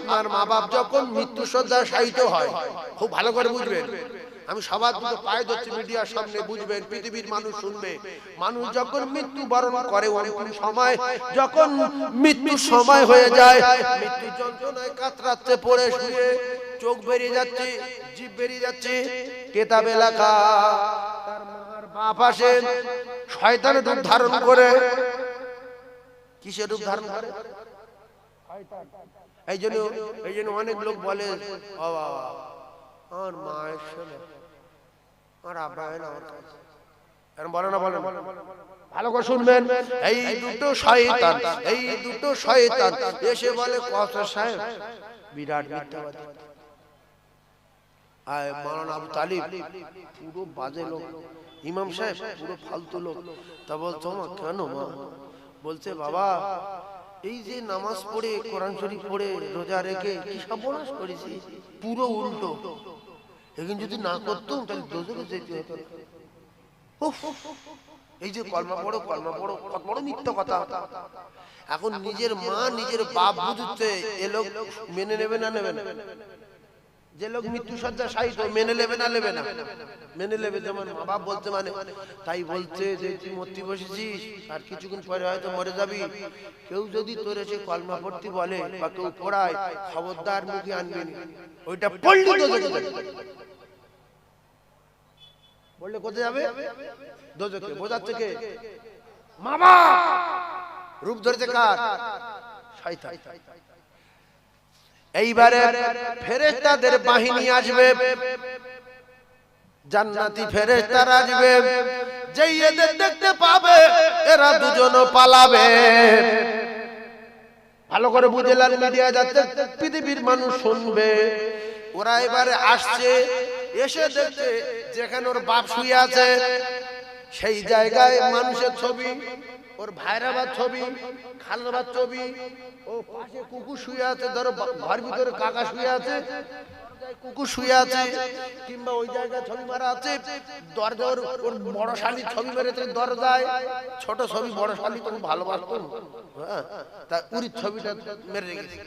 আপনার মা বাপ যখন মৃত্যু শয্যায় শায়িত হয়, খুব ভালো করে বুঝবেন, আমি সবার দুটো পায়ে ধরছি মিডিয়ার সামনে, বুঝবেন, পৃথিবীর মানুষ শুনবে। মানুষ যখন মৃত্যু বরণ করে, অন্তিম সময় যখন মৃত্যুর সময় হয়ে যায়, মৃত্যু যন্ত্রণায় কাতরাচ্ছে, পড়ে শুয়ে চোখ বেরিয়ে যাচ্ছে, জিভ বেরিয়ে যাচ্ছে, কেতাবে লেখা তার মার বাপ আসে শয়তানের রূপ ধারণ করে। কিসের রূপ ধারণ করে? এই জন্য অনেক লোক বলে, ও বাবা আমার মা এসে আমার আব্বা হয় না আমার কাছে, বলে না, বলে ভালো করে শুনবেন। এই দুটো শয়তান এসে বলে, কত সাহেব বিরাট মিথ্যাবাদী। আর মাওলানা আবু তালিব পুরো বাজে লোক, ইমাম সাহেব পুরো ফালতু লোক। তা বলতো মা কেন? মা বলছে, বাবা এই যে নামাজ পড়ে, কোরআন শরীফ পড়ে, রোজা রেখে কি সর্বনাশ করেছি, পুরো উল্টো। এখন যদি না করতাম তাহলে দোজখে যেতে হতো। এই যে কলমা পড়ো, কত বড় মিথ্যা কথা। এখন নিজের মা নিজের বাপ বুঝতে, এ লোক মেনে নেবে না নেবে না? যে লোক মৃত্যু শয্যা শায়িত, মেনে নেবে না নেবে না? মেনে নেবে। যেমন মা বাপ বলতে মানে, তাই বলছে যে তুই মরতে বসেছিস, আর কিছুক্ষণ পরে হয়তো মরে যাবি। কেউ যদি তোর এসে কলমা পড়তে বলে বা কেউ পড়ায়, খবরদার মুখে আনবি না। ওইটা পড়লি দোজখে যাবে। বললে কোথায় যাবে? দোজখে। বোঝাচ্ছে কে? মা বাপ। রূপ ধরেছে কার? শয়তান। এইবারে ফেরেশতাদের বাহিনী আসবে, জান্নাতি ফেরেশতারা আসবে, যেই এদের দেখতে পাবে এরা দুজনও পালাবে। ভালো করে বুঝলেন, মিডিয়া যাচ্ছে, পৃথিবীর মানুষ শুনবে। ওরা এবারে আসছে, এসে দেখছে যেখানে ওর বাপ শুয়ে আছে সেই জায়গায় মানুষের ছবি, ওর ভাইরাবার ছবি, খালাবার ছবি, ও পাশে কুকুর শুয়ে আছে, ধরো ঘর ভিতরে কাকা শুয়ে আছে, কুকুর শুয়ে আছে, কিংবা ওই জায়গায় ছবি মারা আছে, দরজার ওর বড় শালির ছবি মেরেছে দরজায়। ছোট ছবি, বড় শালি তো ভালোবাসতো, হ্যাঁ, তা উরির ছবিটা মেরে রেখেছে।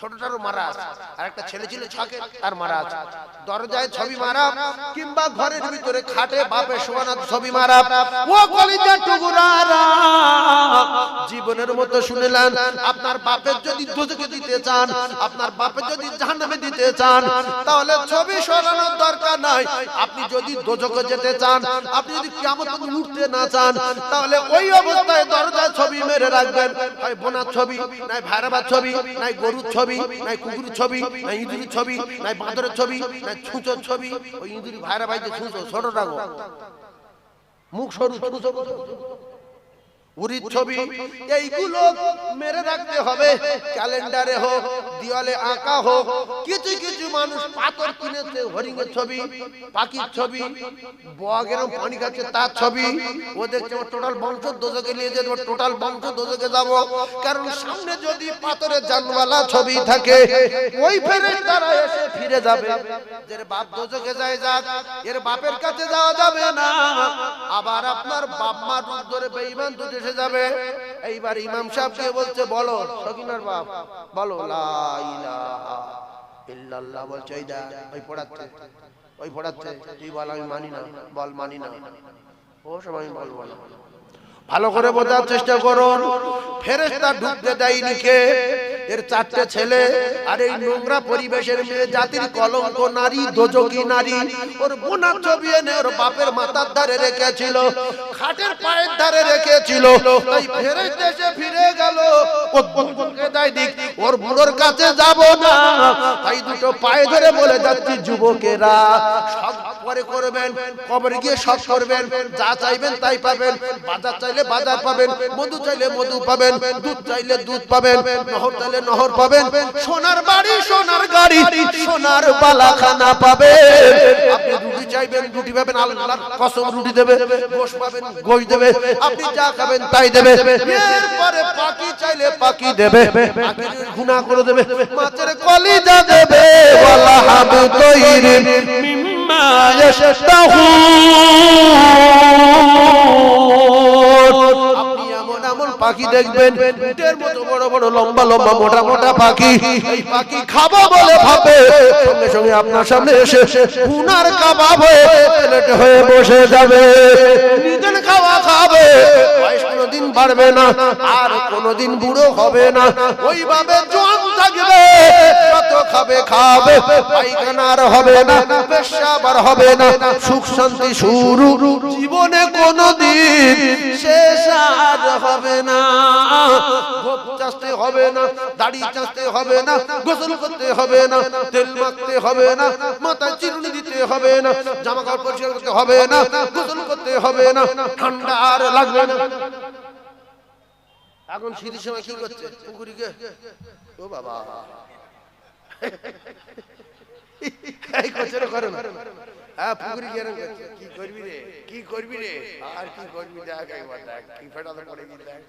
ছোটটারও মারা আছে, আর একটা ছেলে ছিল ছকে, তার মারা আছে। দরজায় ছবি মারা, কিংবা ঘরের ভিতরে খাটে বাপের শোয়ানোর ছবি মারা। ও কলিজার টুকরারা, জীবনের মতো শুনলেন, আপনার বাপের যদি দোজখে দিতে চান, আপনার বাপের যদি জাহান্নামে দিতে চান, তাহলে ছবি সরানোর দরকার নাই। আপনি যদি দোজখে যেতে চান, আপনি যদি কিয়ামত উঠতে না চান, তাহলে ওই অবস্থায় দরজায় ছবি মেরে রাখবেন। হয় বোনার ছবি, নাই ভাইরাবার ছবি, নাই গরুর ছবি, নাই কুকুরের ছবি, নাই ইঁদুরের ছবি, নাই বাঁদরের ছবি, নাই ছুঁচোর ছবি। ওই ইঁদুরি ভাইরা ভাই যে ছুঁচো, ছোটটা গো, মুখ সরু, ছুঁচো উরির ছবি, এইগুলো মেরে রাখতে হবে। ক্যালেন্ডারে হোক, দেওয়ালে আঁকা হোক। কিছু কিছু মানুষ পাথর কিনেছে, হরিণের ছবি, পাখির ছবি, বগের পানি খাচ্ছে তার ছবি। ও দেখছে টোটাল বংশ দোজখে নিয়ে যেতে, টোটাল বংশ দোজখে যাব। কারণ সামনে যদি পাথরের জানওয়ালা ছবি থাকে, ওই ফেরেশতারা এসে ফিরে যাবে। এর বাপ দোজখে যায়, যাক, এর বাপের কাছে যাওয়া যাবে না। আবার আপনার বাপ মা রূপ ধরে বেঈমান দুটো এসে যাবে। এইবার ইমাম সাহেবকে বলছে, বলো সকিনার বাপ, বলো লা ইলাহা ইল্লাল্লাহ। বলছে এই দা, ওই পড়াচ্ছে, তুই বল আমি মানি না, বল মানি না। ও সময় বলবো না। ভালো করে বোঝার চেষ্টা করুন। ফেরেশতা ঢুকতে দেয়নি কে? এর চারটে ছেলে। আর এই নোংরা পরিবেশের মেয়ে জাতির কলঙ্ক নারী, দোজখী নারী। ওর বোনার ছবি এনে ওর বাপের মাথার ধারে রেখেছিল, খাটের পায়ের ধারে রেখেছিল। তাই ফেরেশতা এসে ফিরে গেল, ও দুজনকে দেয় দিক, ওর বুড়োর কাছে যাব না। তাই দুটো পায়ে ধরে বলে যাচ্ছি, যুবকেরা সব পরে করবেন, কবরে গিয়ে সব করবেন, যা চাইবেন তাই পাবেন। বাজার চাইলে বাজার পাবেন, মধু চাইলে মধু পাবেন, দুধ চাইলে দুধ পাবেন, নহর চাইলে নহর পাবেন, সোনার বাড়ি, সোনার গাড়ি, সোনার বালাখানা পাবেন। আপনি রুটি চাইবেন, রুটি পাবেন, আল্লাহর কসম রুটি দেবে। গোশ পাবেন, গোশ দেবে। আপনি যা খাবেন তাই দেবে। এরপরে পাখি চাইলে পাখি দেবে, পাখির গুনাহ করে দেবে। মাছের কলিজা দেবে, ওয়ালা হাবু তৈরিন মিম্মা ইয়াশতাহুন। আপনি এমন এমন পাখি পাখি দেখবেন উটের মতো বড় বড় লম্বা লম্বা মোটা মোটা পাখি, এই পাখি খাবো বলে ভাবে সঙ্গে সঙ্গে আপনার সামনে এসে ভুনার কাবাব হয়ে প্লেট হয়ে বসে যাবে, নিজের খাওয়া খাবে, বয়স কোনোদিন বাড়বে না আর কোনোদিন বুড়ো হবে না, ওইভাবে জোয়ান থাকবে, যত খাবে খাবে, পায়খানা আর হবে না, পেশাব আর হবে না, সুখ শান্তি শুরু, জীবনে কোনোদিন শেষ আর হবে না। গোপ চাষতে হবে না, দাড়ি চাষতে হবে না, গোসল করতে হবে না, তেল মাখতে হবে না, মাথায় চিরুনি দিতে হবে না, জামা কাপড় পরিষ্কার করতে হবে না, গোসল করতে হবে না, ঠান্ডা আর লাগবে না। এখন শীতের সময় কি করছে? পুকুরি গে ও বাবা এই করছে না, করে না। হ্যাঁ পুকুরি গিয়ে কি করবি রে, কি করবি রে, আর কি করবি, দেখ একবার দেখ কি ফেটাতে পড়ে গিয়ে দেখ,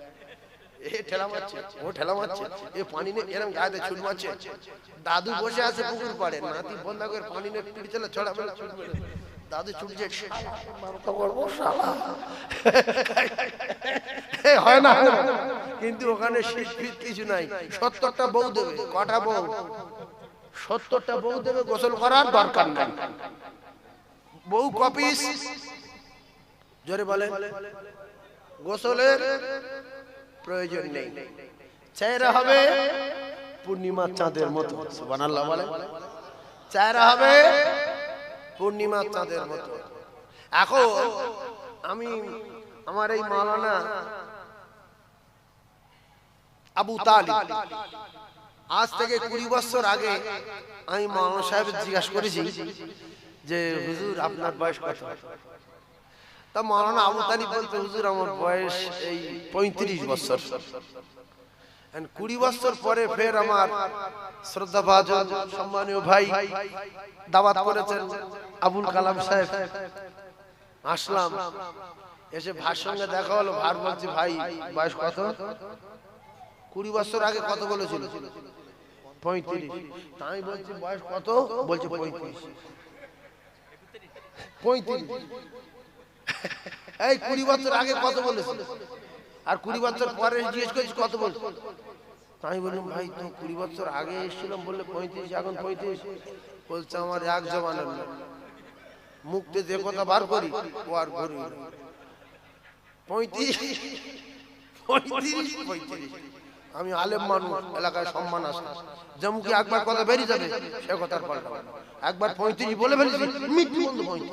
এ ঠেলা মারছে, ও ঠেলা মারছে, এ পানি নিয়ে এরকম গায়ে ছুট মারছে। দাদু বসে আছে পুকুর পাড়ে, নাতি বন্ধা করে পানি নিয়ে পিড়ি চলে ছড়া মেরে ছুট মেরে, দাদু ছুটছে হয় না, কিন্তু ওখানে শীত ফিট কিছু নাই। 70টা বউ দেবে, কটা বউ? 70টা বউ দেবে, গোসল করার দরকার নাই। বউ কপিস, জোরে বলে, গোসলের প্রয়োজন নেই। চেহারা হবে পূর্ণিমার চাঁদের মতো, সুবহানাল্লাহ বলে, চেহারা হবে পূর্ণিমার চাঁদের মতো। এখন আমি আমার এই মাওলানা আবু তালিব, আজ থেকে 20 বছর আগে আমি মাওলানা সাহেব জিজ্ঞাসা করেছি যে হুজুর আপনার বয়স কত? তা মাওলানা আবু তালিব বলতে, হুজুর আমার বয়স এই 35 বছর। 20 বছর পরে ফের আমার শ্রদ্ধাভাজন সম্মানীয় ভাই দাওয়াত করেছেন আবুল কালাম সাহেব, আসলাম, এসে ভাইয়ের সঙ্গে দেখা হলো। ভাই বলছি ভাই বয়স কত? 20 বছর আগে কত বলেছিল? 35। আমি বলছি বয়স কত? বলছে 35। এই 20 বছর আগে কত বলেছিল? আর 20 বছর পরে জিজ্ঞেস করছি কত বলছো? আমি বললাম ভাই তো 20 বছর আগে এসেছিলাম বললে 35, এখন 35। বলছে আমার এক জবানের লোক, মুখতে যে কথা বার করি ও আর করি 35। আমি আলেম মানুষ, এলাকায় সম্মান আছে, যে মুখে একবার কথা বেরিয়ে যাবে সে কথার পাল্টা একবার 35 বলে ফেলেছি, মৃত্যু বন্ধু 35।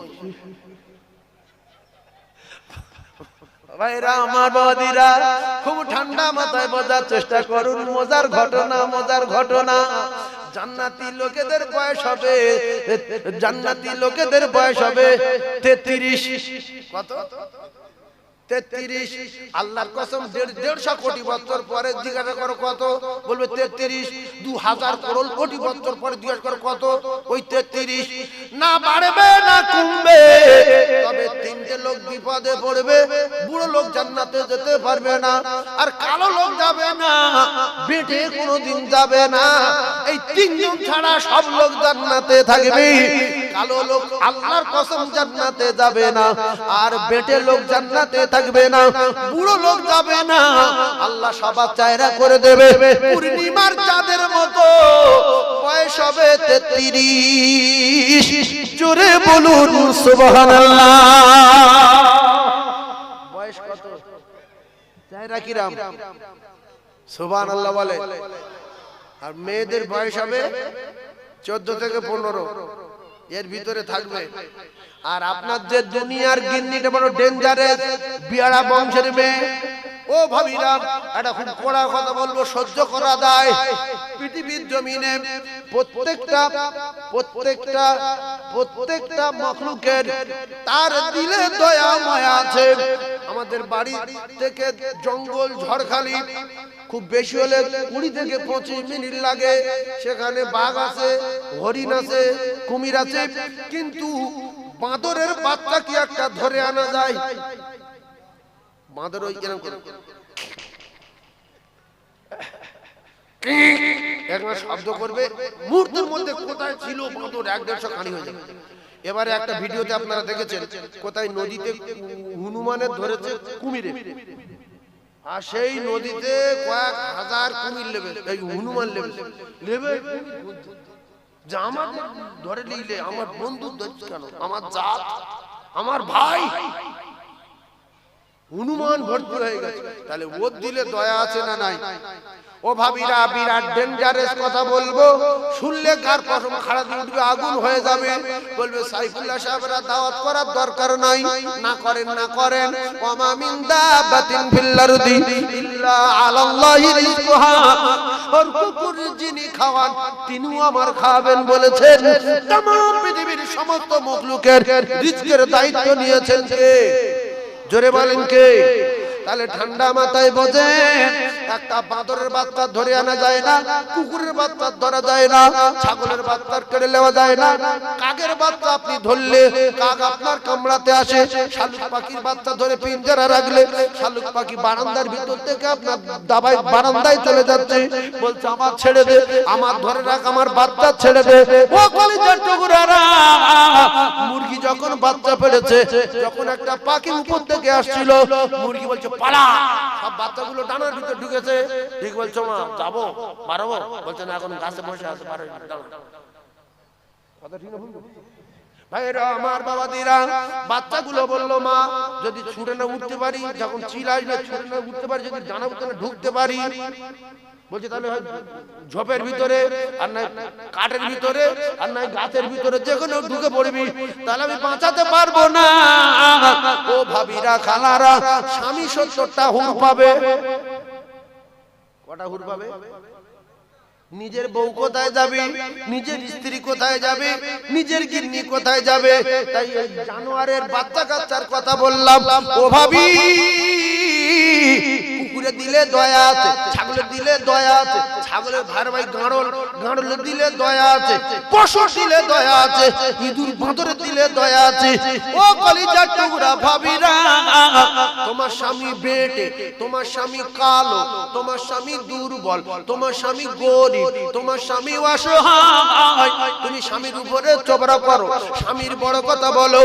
ভাইরা আমার বাবাদিরা, খুব ঠান্ডা মাথায় বোঝার চেষ্টা করুন মজার ঘটনা, মজার ঘটনা। জান্নাতি লোকেদের বয়স হবে, জান্নাতি লোকেদের বয়স হবে 33। কত? 33। আল্লাহর কসম 150 কোটি বছর পরে জিজ্ঞাসা করো কত, বলবে 33। 2000 করোড় কোটি বছর পরে জিজ্ঞাসা করো কত, ওই 33। না বাড়বে না কমবে, তবে 3টে লোক বিপদে পড়বে। বুড়ো লোক জান্নাতে যেতে পারবে না, আর কালো লোক যাবে না, বেটে কোনোদিন যাবে না। এই 3 জন ছাড়া সব লোক জান্নাতে থাকবে। কালো লোক আল্লাহর কসম জান্নাতে যাবে না, আর বেটে লোক জান্নাতে থাকবে না, বুড়ো লোক যাবে না। আল্লাহ সবার চেহারা করে দেবে পূর্ণিমার চাঁদের মতো, বয়স হবে 33। জোরে বলুন সুবহানাল্লাহ। বয়স কত? চেহারা কিরাম? সুবহানাল্লাহ বলে। আর মেয়েদের বয়স হবে 14 থেকে 15, এর ভিতরে থাকবে। আর আপনার যে দুনিয়ার গিন্নিটা বড় ডেঞ্জারাস, বিয়ারা বংশের মেয়ে, ও ভাবিরা এটা খুব কড়া কথা বলবো, সহ্য করা যায়। পৃথিবীর জমিনে প্রত্যেকটা মাখলুকের তার দিলে দয়া মায়া আছে। আমাদের বাড়ি থেকে জঙ্গল ঝড়খালি খুব বেশি হলে 20 থেকে 25 মিনিট লাগে। সেখানে বাঘ আছে, হরিণ আছে, কুমির আছে, কিন্তু বাঁদরের বাচ্চা কি একটা ধরে আনা যায়? বাঁদর ওই এরকম একবার শব্দ করবে, মুহূর্তের মধ্যে কোথায় ছিল বাঁদর 1-150 খানি হয়ে যাবে। এবারে একটা ভিডিওতে আপনারা দেখেছেন কোথায় নদীতে হনুমানের ধরেছে কুমিরে, আর সেই নদীতে কয়েক হাজার কুমির লেবে, এই হনুমান লেবে লেবে যে আমার ধরে নিলে আমার বন্ধু কেন, আমার জাত, আমার ভাই হনুমান ভর্তি হয়ে গেছে। তাহলে ওর দিলে দয়া আছে না নাই? ও ভাবিরা বিরাট ডেঞ্জারাস কথা বলবো, শুনলে কার পশম খাড়া দিয়ে উঠবে, আগুন হয়ে যাবে। বলবে সাইফুল্লাহ সাহেবরা দাওয়াত করার দরকার নাই, না করেন না করেন। ওয়া মিন দাবাতিন ফিল আরদি ইল্লা আলাল্লাহি রিজকুহা, সরকুকুর যিনি খাওয়ান তিনিও আমার খাবেন বলেছেন। तमाम পৃথিবীর সমস্ত মখলুকের রিজকের দায়িত্ব নিয়েছেন কে? জোরে বলেন কে? তাহলে ঠান্ডা মাথায় বোঝেন, একটা বাঁদরের বাচ্চা ধরে আনা যায় না, কুকুরের বাচ্চা ধরা যায় না, ছাগলের বাচ্চা কেড়ে নেওয়া যায় না। কাকের বাচ্চা আপনি ধরলে কাক আপনার কামড়াতে আসে, শালুক পাখির বাচ্চা ধরে পিঞ্জরা রাখলে শালুক পাখি বারান্দার ভিতর থেকে আপনার দাবায় বারান্দায় চলে যাচ্ছে, বলছে আমার ছেড়ে দে, আমার ধরে রাখ, আমার বাচ্চা ছেড়ে দে। ও কলিজার টুকরারা, মুরগি যখন বাচ্চা পেড়েছে, যখন একটা পাখি উপর থেকে আসছিল, মুরগি বলছে পালা, সব বাচ্চাগুলো ডানার ভিতর ঢুকেছে। ঠিক বলছো মা, যাবো পারবো? বলছে না, এখন গাছে বসে আছে, পারো কথা ঠিক না? ভাইরা আমার, বাবাদিরা, বাচ্চাগুলো বললো মা যদি ছুটে না উঠতে পারি, যখন চিল আসবে ছুটে না উঠতে পারি, যদি ডানা ভিতরে ঢুকতে পারি, বলছে তাহলে ঝোপের ভিতরে আর নাই কাঠের ভিতরে আর নাই গাছের ভিতরে যেখানে ঢুকে পড়বি, তাহলে আমি বাঁচাতে পারবো না। ও ভাবিরা খালারা, স্বামী 70টা হুর পাবে। কটা হুর পাবে? নিজের বউ কোথায় যাবে, নিজের স্ত্রী কোথায় যাবে, নিজের গিন্নি কোথায় যাবে? তাই এই জানোয়ারের বাচ্চা কাচ্চার কথা বললাম। ও ভাবি, কুকুরে দিলে দয়া আছে, ছাগলের দিলে দয়া আছে, ছাগলের ভার ভাই গাঁড়ল, গাঁড়লে দিলে দয়া আছে, পশু দিলে দয়া আছে, ইঁদুর বাঁদরে দিলে দয়া আছে। ও কলিজার টুকরা ভাবিরা, তোমার স্বামী বেটে, তোমার স্বামী কালো, তোমার স্বামী দুর্বল, তোমার স্বামী গরিব, তোমার স্বামী অসহায়, তুমি স্বামীর উপরে চবরা করো, স্বামীর বড় কথা বলো।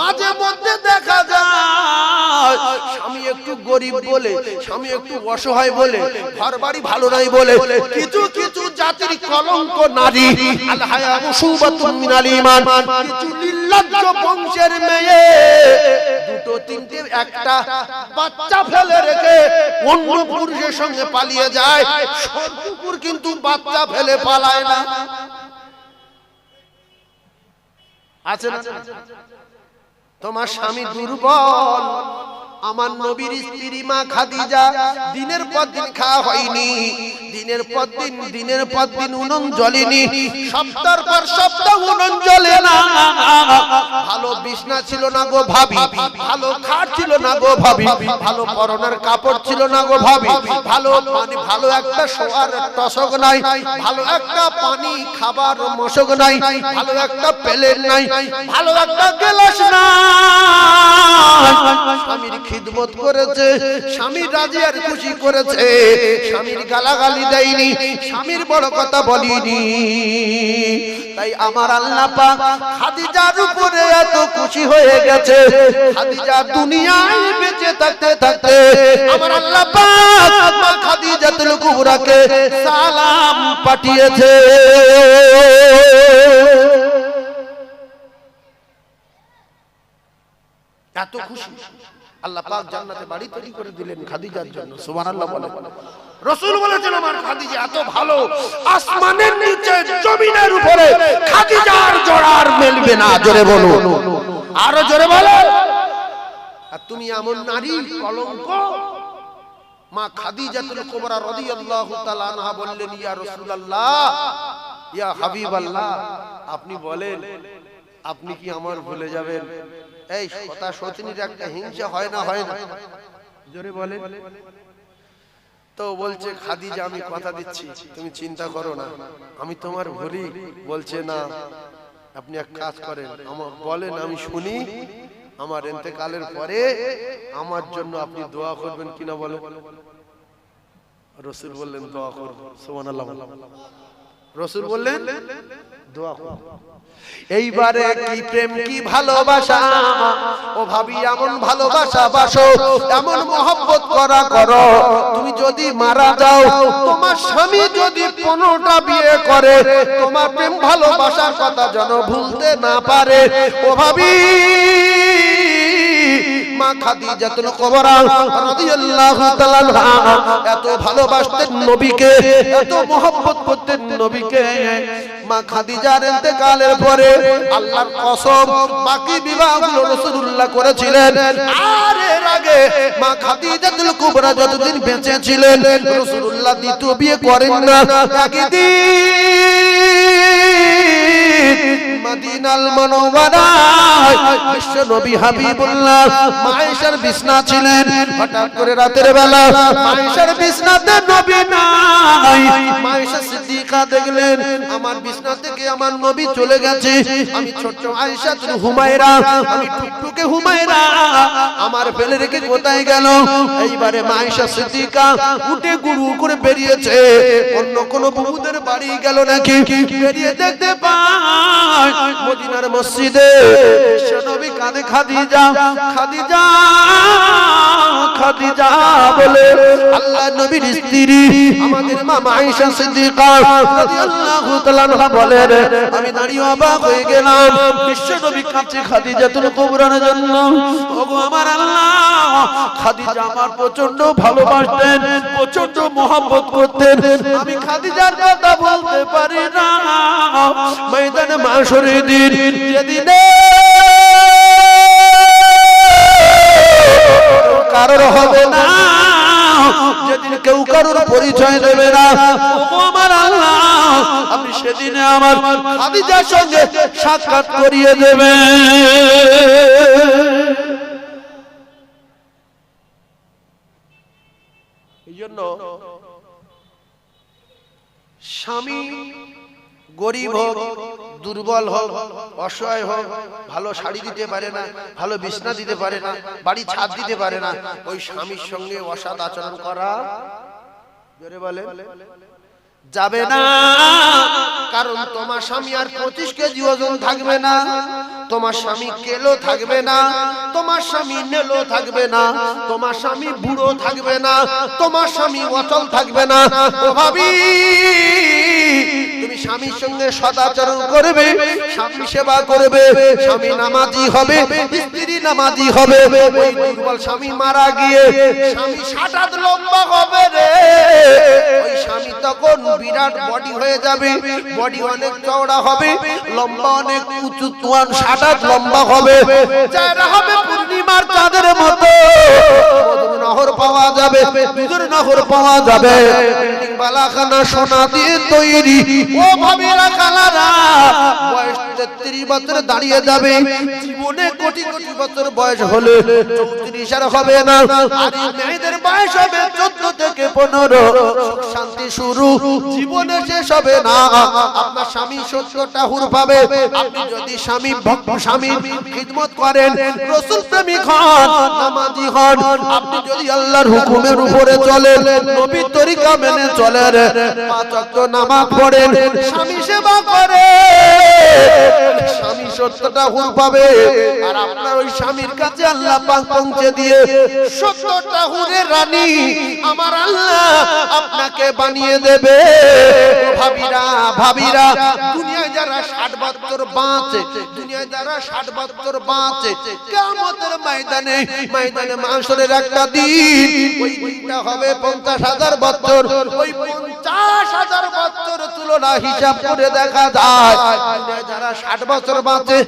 মাঝে মধ্যে দেখা যায় স্বামী একটু গরিব বলে, স্বামী একটু অসহায় বলে, ঘর বাড়ি ভালো নাই বলে, কিছু কিছু জাতির কলঙ্ক নারী, আল হায়া মুসুবাতুন মিনাল ঈমান, কিছু নির্লজ্জ বংশের মেয়ে দুটো তিনটে একটা বাচ্চা ফেলে রেখে অন্য পুরুষের সঙ্গে পালিয়ে যায়। কুকুর কিন্তু বাচ্চা ফেলে পালায় না, আছে না? তোমার স্বামী দুর্বল, আমার নবীর স্ত্রী মা খাদিজা দিনের পর দিন খাওয়া হয়নি, দিনের পর দিন উনুন জ্বলেনি, সপ্তাহের পর সপ্তাহ উনুন জ্বলে না। ভালো বিছনা ছিল না গো ভাবি, ভালো খাট ছিল না গো ভাবি, ভালো পরনের কাপড় ছিল না গো ভাবি, ভালো পানি, ভালো একটা শোয়ার টসক নাই, ভালো একটা পানি খাবার মশক নাই, ভালো একটা প্লেট নাই, ভালো একটা গ্লাস নাই। স্বামীর খিদমত করেছে, স্বামীর রাজি আর খুশি করেছে, স্বামীর গালাগালি দেয়নি, স্বামীর বড় কথা বলিনি। তাই আমার আল্লাহ পাক খাদিজার উপরে এত খুশি হয়ে গেছে। খাদিজা দুনিয়ায় বেঁচে থাকতে থাকতে আমার আল্লাহ পাক খাদিজাতুল কুবরাকে সালাম পাঠিয়েছে। এত খুশি আল্লাহ পাক জান্নাতে বাড়ি তৈরি করে দিলেন খাদিজার জন্য। সুবহানাল্লাহ বলে। রাসূল বলেছেন আমার খাদিজা এত ভালো, আসমানের নিচে জমিনের উপরে খাদিজার জোড়ার মেলবে না। জোরে বলো, আরো জোরে বলো। আর তুমি এমন নারী কলঙ্ক। মা খাদিজাতুল কুবরা রাদিয়াল্লাহু তাআলা আনহা বললেন, ইয়া রাসূলুল্লাহ, ইয়া হাবিবাল্লাহ, আপনি বলেন আপনি কি আমার ভুলে যাবেন? এই কথা সতীনীর একটা হিংসা হয় না, হয় না? জোরে বলেন। তো বলছে খাদিজা আমি কথা দিচ্ছি, তুমি চিন্তা করো না, আমি তোমার ভুলি। বলছে না, আপনি এক কাজ করেন, আমার বলেন আমি শুনি, আমার ইন্তেকালের পরে আমার জন্য আপনি দোয়া করবেন কিনা বলেন। রাসূল বললেন দোয়া করব। সুবহানাল্লাহ। রাসূল বললেন দোয়া করো। এইবারে কি প্রেম কি ভালোবাসা, ও ভাবি এমন ভালোবাসা বাসো, এমন মহব্বত করা করো, তুমি যদি মারা যাও, তোমার স্বামী যদি 15টা বিয়ে করে, তোমার প্রেম ভালোবাসার কথা যেন ভুলতে না পারে। ও ভাবি মা খাদিজাতুল কুবরা রাদিয়াল্লাহু তাআলা আনহা এত ভালোবাসতেন নবীকে, এত মহব্বত করতেন নবীকে। মা খাদিজার ইন্তেকালের পরে আল্লাহর কসম বাকি বিবাহগুলো রাসূলুল্লাহ করেছিলেন। আর এর আগে মা খাদিজাতুল কুবরা যতদিন বেঁচে ছিলেন রাসূলুল্লাহ দ্বিতীয় বিয়ে করেন না। একদিন মদিনাল মুনাওয়ারায় বিশ্ব নবী হাবিবুল্লাহ মা আয়েশার বিছনা ছিলেন। হঠাৎ করে রাতের বেলা মা আয়েশার বিছনাতে নবী নাই। মা আয়েশা সিদ্দিকা দেখলেন আমার বিছনা থেকে আমার নবী চলে গেছে। আমি ছোট্ট আয়েশা হুমায়রা, আমি টুকটুকে হুমায়রা, আমার ফেলে রেখে কোথায় গেল? এইবারে মা আয়েশা সিদ্দিকা উঠে গুরু করে বেরিয়েছে, অন্য কোন বহুদের বাড়ি গেল নাকি। বেরিয়ে দেখতে পায় মদিনার মসজিদে বিশ্বনবী কাঁধে খাদিজা খাদিজা খাদিজা বলে আল্লাহ নবীর স্ত্রী আমাদের মা আয়েশা সিদ্দিকা রাদিয়াল্লাহু তাআলা আনহা বলেন, আমি দাঁড়িয়ে অবাক হয়ে গেলাম। বিশ্বনবী কাঁদছে খাদিজাতুল কুবরার জন্য। ওগো আমার আল্লাহ, খাদিজা আমার প্রচন্ড ভালোবাসতেন, প্রচন্ড মহব্বত করতেন, আমি খাদিজার কথা বলতে পারি না। ময়দানে মাশরের দিন, যেদিনে কারোর হবে না, যেদিন কেউ কারোর পরিচয় দেবে না, ওগো আমার আল্লাহ, আপনি সেদিনে আমার খাদিজার সঙ্গে সাক্ষাৎ করিয়ে দেবেন। এই জন্য স্বামী গরিব হোক, দুর্বল হোক, অসহায় হোক, ভালো শাড়ি দিতে পারে না, ভালো বিছনা দিতে পারে না, বাড়ি ছাদ দিতে পারে না, ওই স্বামীর সঙ্গে অসৎ আচরণ করা জোরে বলে যাবে না। কারণ তোমার স্বামী আর 25 কেজি ওজন থাকবে না, তোমার স্বামী কেলো থাকবে না, তোমার স্বামী নেলো থাকবে না, তোমার স্বামী বুড়ো থাকবে না, তোমার স্বামী অচল থাকবে না। ও ভাবি, তুমি স্বামীর সঙ্গে সদাচরণ করবে, স্বামী সেবা করবে, স্বামী নামাজি হবে, স্ত্রী নামাজি হবে। ওই দুর্বল স্বামী মারা গিয়ে স্বামী 60 হাত লম্বা হবে রে, ওই স্বামী তখন বিরাট বডি হয়ে যাবে, বডি অনেক চওড়া হবে, লম্বা অনেক উঁচু, 60 হাত লম্বা হবে, যারা হবে পূর্ণিমার চাঁদের মতো। মধুর নহর পাওয়া যাবে, দুধের নহর পাওয়া যাবে, বালাখানা সোনা দিয়ে তৈরি। ও ভাবিরা কালারা, বয়স 33 বছর দাঁড়িয়ে যাবে, জীবনে কোটি কোটি বছর বয়স হলে 34 আর হবে না। আর এই মেয়েদের বয়স হবে 14 থেকে 15, সুখ শান্তি শুরু, জীবনে শেষ হবে না। আপনার স্বামী 70টা হুর পাবে। আপনি যদি স্বামীর খিদমত করেন, রাসূল প্রেমিক হন, নামাজি হন, আপনি যদি আল্লাহর হুকুমের উপরে চলেন, নবীর তরিকা মেনে চলেন, 5 ওয়াক্ত নামাজ পড়েন, স্বামী সেবা করে, স্বামী 70টা হুর পাবে। আর আপনার ওই স্বামীর কাছে আল্লাহ পাক পৌঁছে দিয়ে 70টা হুরের রানী আমার আল্লাহ আপনাকে বানিয়ে দেবে। ভাবিরা ভাবিরা, দুনিয়ায় যারা 60 বছর বাঁচে, দুনিয়ায় যারা 60 বছর বাঁচে, কিয়ামতের ময়দানে মাশরের একটা দিন, ওই দিনটা হবে 50,000 বছর। ওই 50,000 বছর তুলনা হিসাব করে দেখা যায়, দুনিয়ায় যারা 60 বছর বাঁচে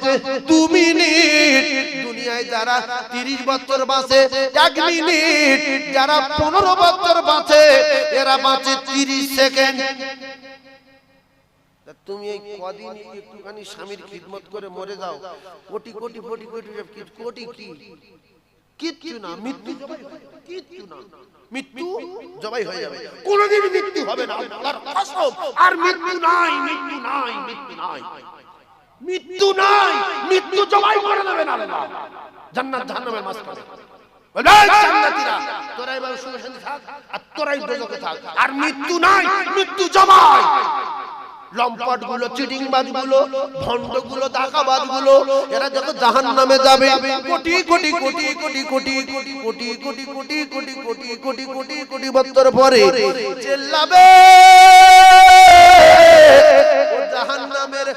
2 মিনিট, দুনিয়ায় যারা 30 বছর বাঁচে 1 মিনিট, যারা 15 বছর বাঁচে এরা বাঁচে 30 সেকেন্ড। তুমি এই কদিন একটুখানি স্বামীর খিদমত করে মরে যাও, কোটি কোটি কোটি কোটি কোটি কি কিচ্ছু না, মৃত্যু জবাই, কিচ্ছু না, মৃত্যু জবাই হয়ে যাবে, কোনোদিন মৃত্যু হবে না, আল্লাহর কসম। আর মৃত্যু নাই, মৃত্যু নাই, মৃত্যু নাই, মৃত্যু নাই, মৃত্যু জবাই করে দেবেন আল্লাহ জান্নাত জাহান্নামের মাঝখানে। জান্নাতীরা তোরা এবার সুখে শান্তি থাক, আর তোরাই দোজখে থাক। আর মৃত্যু নাই, মৃত্যু জবাই। লম্পট গুলো, চিটিংবাজ গুলো, ভণ্ড গুলো, দাগাবাজ গুলো, এরা যখন জাহান্নামে যাবে কোটি কোটি কোটি কোটি কোটি কোটি কোটি কোটি কোটি কোটি কোটি কোটি কোটি কোটি বছর পরে চিল্লাবে ও জাহান্নামের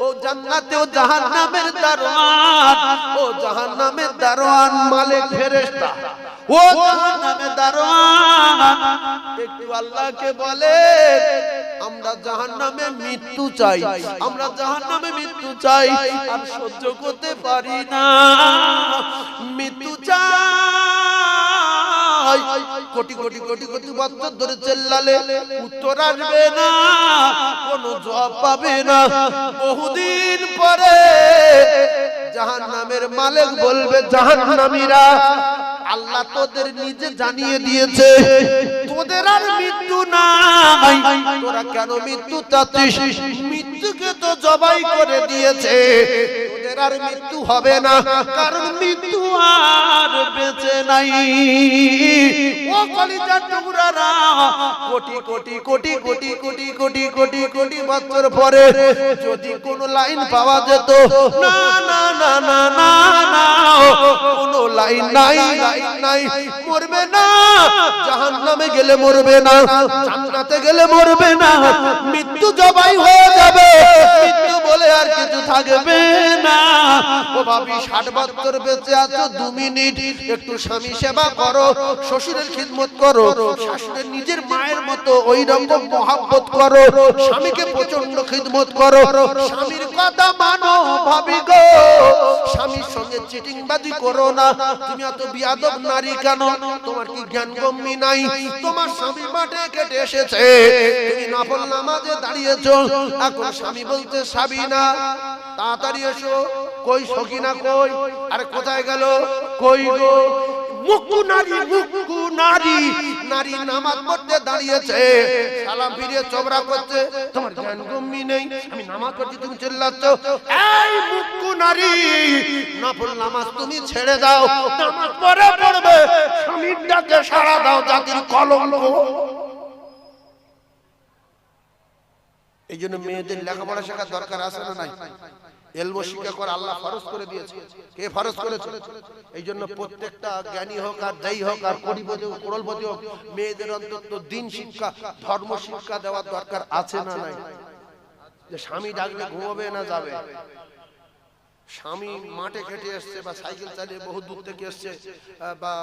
ও জান্নাতে ও জাহান্নামের দারোয়ান, ও জাহান্নামের দারোয়ান মালিক ফেরেশতা, ও জাহান্নামের দারোয়ান একটু আল্লাহকে বলে আমরা জাহান্নামে মৃত্যু চাই, আমরা জাহান্নামে মৃত্যু চাই, আর সহ্য করতে পারি না, মৃত্যু চাই। কোটি কোটি কোটি কোটি বছর ধরে চিল্লালে উত্তর আসবে না, কোনো জবাব পাবে না। বহুদিন পরে জাহান্নামের মালিক বলবে জাহান্নামীরা আল্লাহ তোদের নিজে জানিয়ে দিয়েছে তোদের আর মৃত্যু নাই, তোরা কেন মৃত্যু চাচ্ছিস? মৃত্যুকে তো জবাই করে দিয়েছে, তোদের আর মৃত্যু হবে না, কারণ মৃত্যু আর বেঁচে নাই। ও কলিজার টুকরারা, কোটি কোটি কোটি কোটি কোটি কোটি কোটি কোটি বছর পরে যদি কোন লাইন পাওয়া যেত, না না না না না না, কোনো লাইন নাই, লাইন নাই, মরবে না, জাহান্নামে গেলে মরবে না, জান্নাতে গেলে মরবে না, মৃত্যু জবাই হয়ে যাবে, মৃত্যু বলে আর কিছু থাকবে না। ও ভাবি 60 বছর বেঁচে আছো, 2 মিনিট একটু স্বামী সেবা করো, শ্বশুরের খিদমত করো, শাশুড়ের নিজের মায়ের মতো ওই রকম মহব্বত করো, স্বামীকে প্রচন্ড খিদমত করো, স্বামীর কথা মানো ভাবি গো, স্বামীর সঙ্গে চিটিংবাজি করো না। তুমি এত বিয়াদব নারী কেন? তোমার কি জ্ঞান গম্যি নাই? তোমার স্বামী মাঠে কেটে এসেছে, তুমি নফল নামাজে দাঁড়িয়েছো, এখন স্বামী বলতে সাবিনা তাড়াতাড়ি এসো, কই সকিনা কই, আরে কোথায় গেল, কই গো মুক্কু নারী, মুক্কু নারী, নারী নামাজ পড়তে দাঁড়িয়েছে, সালাম ফিরিয়ে চোবরা করছে, তোমার জ্ঞান গম্যি নেই, আমি নামাজ পড়ছি তুমি চিল্লাচ্ছ, এই মুক্কু নারী নফল নামাজ তুমি ছেড়ে দাও, নামাজ পড়ে পড়বে, স্বামীর ডাকে সাড়া দাও, জাতির কলঙ্ক। এই জন্য মেয়েদের লেখাপড়া শেখার দরকার আছে না নাই? এলমো শিক্ষা করে আল্লাহ ফরজ করে দিয়েছে। কে ফরজ করেছে? এই জন্য প্রত্যেকটা জ্ঞানী হোক আর যাই হোক আর কোটিপতি হোক করোড়পতি হোক, মেয়েদের অন্তত দিন শিক্ষা, ধর্ম শিক্ষা দেওয়ার দরকার আছে না নাই? যে স্বামী ডাকলে ঘুমাবে না যাবে, স্বামী মাঠে খেটে এসছে বা সাইকেল চালিয়ে বহু দূর থেকে এসছে বা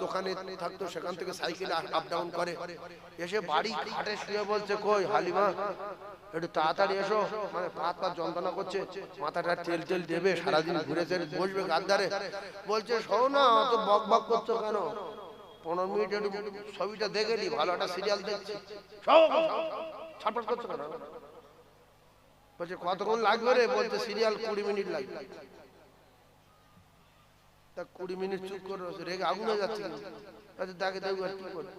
দোকানে থাকতো সেখান থেকে সাইকেল আপ ডাউন করে এসে বাড়ি খাটে শুয়ে বলছে কই হালিমা একটু তাড়াতাড়ি এসো, মানে পাত পাত যন্ত্রণা করছে, মাথাটা তেল তেল দেবে, সারাদিন ঘুরে ফিরে বসবে গাদ্দারে, বলছে শোনো না অত বক বক করছো কেন, 15 মিনিট একটু ছবিটা দেখে নি, ভালো একটা সিরিয়াল দেখছি, ছটফট করছো কেন? বলছে কতক্ষণ লাগবে রে? বলতে সিরিয়াল 20 মিনিট লাগবে। তা 20 মিনিট চুপ করে রেগে আগুন হয়ে যাচ্ছে, তাকে দেখবো আর কি করবে।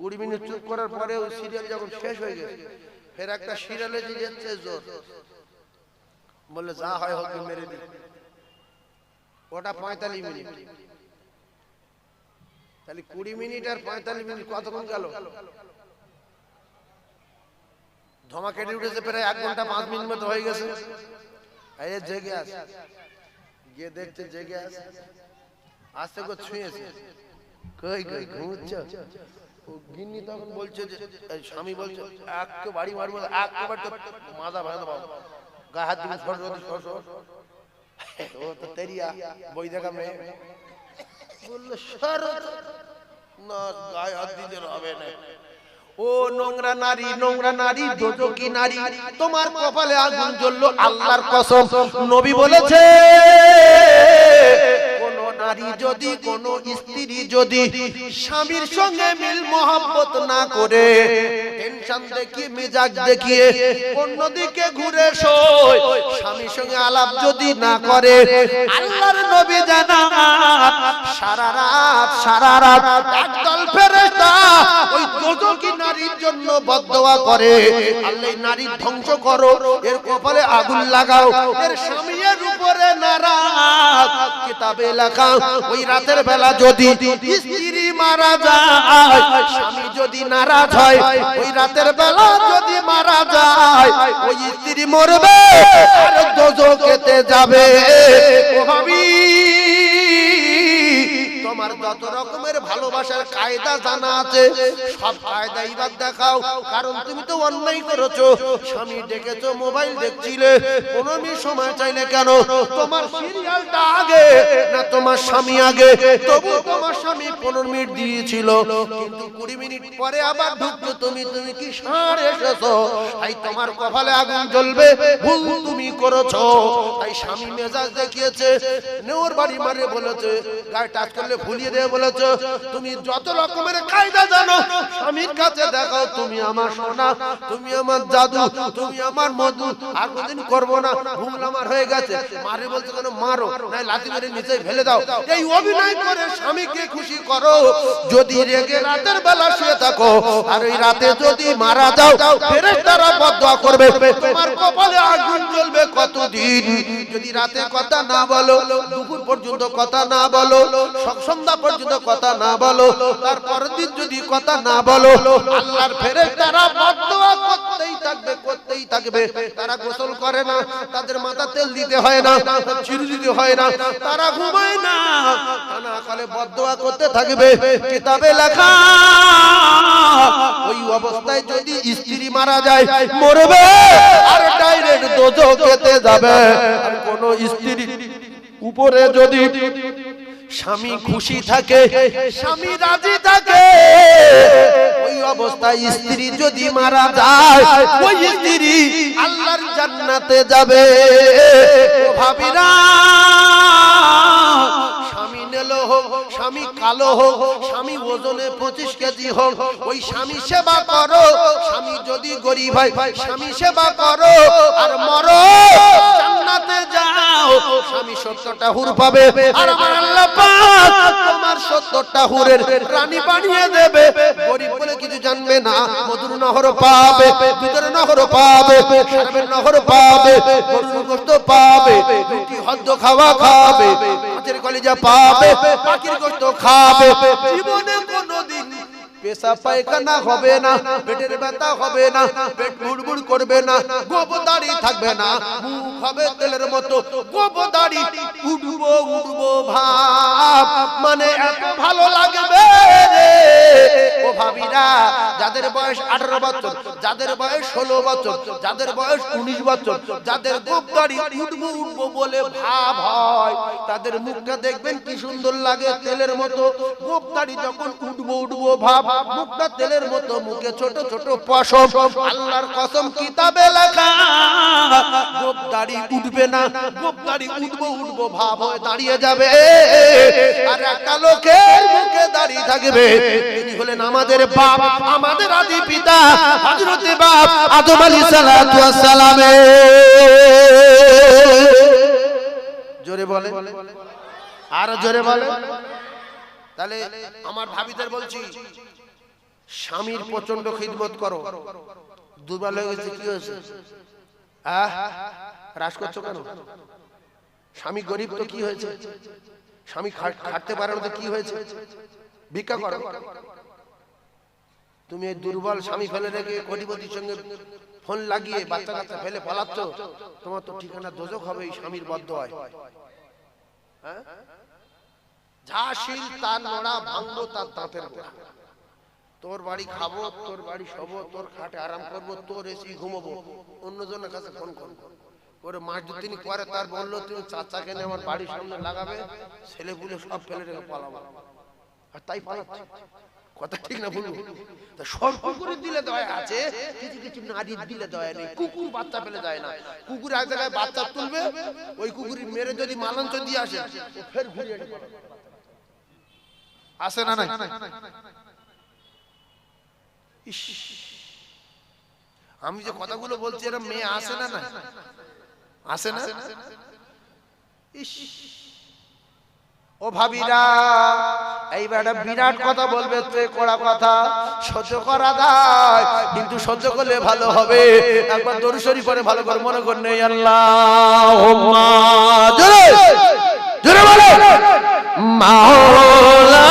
20 মিনিট চুপ করার পরে ওই সিরিয়াল যখন শেষ হয়ে গেছে, ফের একটা সিরিয়ালে যাচ্ছে জোর, বললে যা হয় হোক মেরে দি, ওটা 45 মিনিট, তাহলে 20 মিনিট আর 45 মিনিট কতক্ষণ গেল? ধমা কেটে উঠেছে, প্রায় 1 ঘন্টা 5 মিনিট মতো হয়ে গেছে। এই জেগে আছে, গিয়ে দেখছে জেগে আছে, আস্তে করে ছুঁয়েছে, কই কই ঘুমোচ্ছ? ও গিন্নি তখন বলছে যে স্বামী বলছে এককে বাড়ি মারবো, একবার তো মাজা ভাঙা বাবা গায়ে হাত দিয়ে সর, ও তো তেরিয়া বই দেখা মেয়ে বললো সর না, গায়ে হাত দিতে হবে না। ও নোংরা নারী, নোংরা নারী, দোজকি নারী, তোমার কপালে আগুন জ্বললো, আল্লাহর কসম নবী বলেছে কোন নারী যদি, কোন স্ত্রী যদি স্বামীর সঙ্গে মিল মহব্বত না করে, টেনশন দেখিয়ে মেজাজ দেখিয়ে অন্যদিকে ঘুরে শোয়, স্বামীর সঙ্গে আলাপ যদি না করে, আল্লাহর নবী জানান সারা রাত একদল ফেরেশতা ওই দোজকি নারীর জন্য বদদোয়া করে, আল্লাহ নারী ধ্বংস করো, এর কপালে আগুন লাগাও, এর স্বামীর উপরে নারাজ। কিতাবে লেখা ওই রাতের বেলা যদি স্ত্রী মারা যায়, স্বামী যদি নারাজ হয়, ওই রাতের বেলা যদি মারা যায়, ওই স্ত্রী মরবে আর দোজখেতে যাবে। ও ভাবি, তোমার যত রকমের ভালোবাসার কায়দা জানা আছে সব কায়দা এবার দেখাও, কারণ তুমি তো অন্যায় করেছো। স্বামী ডেকেছো, মোবাইল দেখছিলে, 15 মিনিট সময় চাইলে কেন? তোমার সিরিয়ালটা আগে না তোমার স্বামী আগে? তবু তোমার স্বামী 15 মিনিট দিয়েছিল, কিন্তু 20 মিনিট পরে আবার ঢুকছো তুমি। তুমি কি সার এসেছো? তাই তোমার কপালে আগুন জ্বলবে, ভুল তুমি করেছো। তাই স্বামী মেজাজ দেখিয়েছে, নেওর বাড়ি মারে বলেছে, গায়ে টাচ করলে ভুলিয়ে দেবে বলেছে। তুমি যত রকমের কায়দা জানো স্বামীর কাছে দেখাও। তুমি আমার সোনা, তুমি আমার জাদু, তুমি আমার মধু, আর কোনদিন করবো না, ভুল আমার হয়ে গেছে। মারে বলছে কেন? মারো, নাই লাথি মেরে নিচে ফেলে দাও। এই অভিনয় করে স্বামীকে খুশি করো। যদি রেগে রাতের বেলা শুয়ে থাকো আর ওই রাতে যদি মারা যাও, ফেরেশতারা বদদোয়া করবে, তোমার কপালে আগুন জ্বলবে কতদিন। যদি রাতে কথা না বলো, দুপুর পর্যন্ত কথা না বলো, সন্ধ্যা পর্যন্ত কথা না বলো, তারপর দিন যদি কথা না বলো, আল্লাহর ফেরেশতারা বদদোয়া করতেই থাকবে, করতেই থাকবে। তারা গোসল করে না, তাদের মাথা তেল দিতে হয় না, চিরু দিতে হয় না, তারা ঘুমায় না, না কালে বদদোয়া করতে থাকবে। কিতাবে লেখা ওই অবস্থায় যদি স্ত্রী মারা যায়, মরবে আর ডাইরেক্ট দোজখেতে যাবে। আর কোন স্ত্রী উপরে যদি স্বামী খুশি থাকে, স্বামী রাজি থাকে, ওই অবস্থায় স্ত্রী যদি মারা যায়, ওই স্ত্রী আল্লাহর জান্নাতে যাবে। ও ভাবিরা, স্বামী নেলো হোক, স্বামী কালো হোক, স্বামী ওজনে 25 কেজি হোক, ওই স্বামী সেবা করো। স্বামী যদি গরিব হয়, স্বামী সেবা করো আর মরো, জান্নাতে যাও। স্বামী 70টা হুর পাবে, আর আমার আল্লাহ পাক তোমার 70টা হুরের রানী বানিয়ে দেবে। গরিব বলে কিছু জানবে না, মধুর নহর পাবে, ভিতরে নহর পাবে, শরাবের নহর পাবে, গরুর গোশত পাবে, রুটি হদ্দ খাওয়া খাবে, মাছের কলিজা পাবে, পাখির গোশত খাবে। জীবনে কোনোদিন পেশা পায়খানা হবে না, পেটের ব্যথা হবে না, পেট বুড়বুড় করবে না, গোবদাড়ি থাকবে না, মুখ হবে তেলের মতো, গোবদাড়ি উঠবো উঠবো ভাব, মানে এত ভালো লাগবে রে। ও ভাবিরা, যাদের বয়স 18 বছর, যাদের বয়স 16 বছর, যাদের বয়স 19 বছর, যাদের গোবদাড়ি উঠবো উঠবো বলে ভাব হয়, তাদের মুখটা দেখবেন কি সুন্দর লাগে, তেলের মতো। গোবদাড়ি যখন উঠবো উঠবো ভাব, মুখটা তেলের মতো, মুখে ছোট ছোট পশম, আল্লাহর কসম কিতাবে লেখা গোবদাড়ি উঠবে না, গোবদাড়ি উঠবো উঠবো ভাব হয়ে দাঁড়িয়ে যাবে। আর একটা লোকের মুখে দাঁড়িয়ে থাকবে, তিনি হলেন আমাদের বাপ, আমাদের আদি পিতা, হযরত বাপ আদম আলাইহিস সালাতু ওয়াস সালাম। জোরে বলে, আর জোরে বলে। তাহলে আমার ভাবিদের বলছি, স্বামীর প্রচন্ড খিদমত করো। দুর্বল হয়ে গেছে, কি হয়েছে? রাস করছো কেন? স্বামী গরিব তো কি হয়েছে? স্বামী খাটতে পারে না তো কি হয়েছে? ভিক্ষা করো। তুমি এই দুর্বল স্বামী ফেলে রেখে কোটিপতির সঙ্গে ফোন লাগিয়ে বাচ্চা কাচ্চা ফেলে পালাচ্ছ, তোমার তো ঠিকানা দোজখ হবে এই স্বামীর বদদোয়ায়। যা শিল তার নোড়া ভাঙবো, তার দাঁতের গোড়া। তোর বাড়ি খাবো, তোর বাড়ি শোবো, তোর খাটে আরাম করবো, তোর এসি ঘুমাবো, অন্যজনের কাছে ফোন করবো। ওরে মাস 2-3 পরে তার বললো, তুমি চাচাকে নিয়ে আমার বাড়ির সামনে লাগাবে, ছেলে পুলে সব ফেলে রেখে পালাবো। আর তাই পালাচ্ছে, কথা ঠিক না ভুল? সব কুকুরের দিলে দয়া আছে, কিছু কিছু নারীর দিলে দয়া নেই। কুকুর বাচ্চা ফেলে যায় না, কুকুর এক জায়গায় বাচ্চা তুলবে, ওই কুকুরি মেরে যদি মালাঞ্চ দিয়ে আসে, ফের ঘুরিয়ে আসে না নাই? আমি যে কথাগুলো বলছি, এরা মেয়ে আসে না, না আসে না? ও ভাবিরা, এইবার বিরাট কথা বলবে, কড়া কথা সহ্য করা যায়, কিন্তু সহ্য করলে ভালো হবে। একবার দরুদ শরীফ পড়ে ভালো করে মনে করে নেই, আল্লাহুম্মা জোরে জোরে বলো, মাওলানা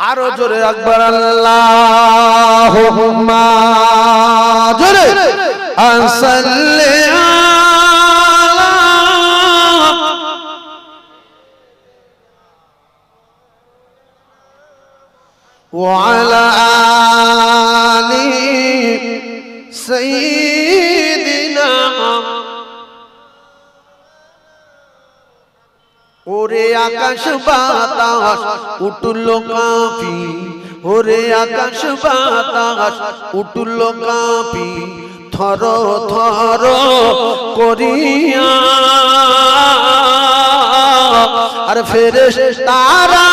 আরো জোরে আকবার আল্লাহুম্মা জোরে সাল্লি আলা ওয়া আলা আলি সাইয়্যিদিনা। ওরে আকাশ বাতাস উঠল কাঁপি, ওরে আকাশ বাতাস উঠল কাঁপি, থর থর করিয়া। আর ফেরেশতারা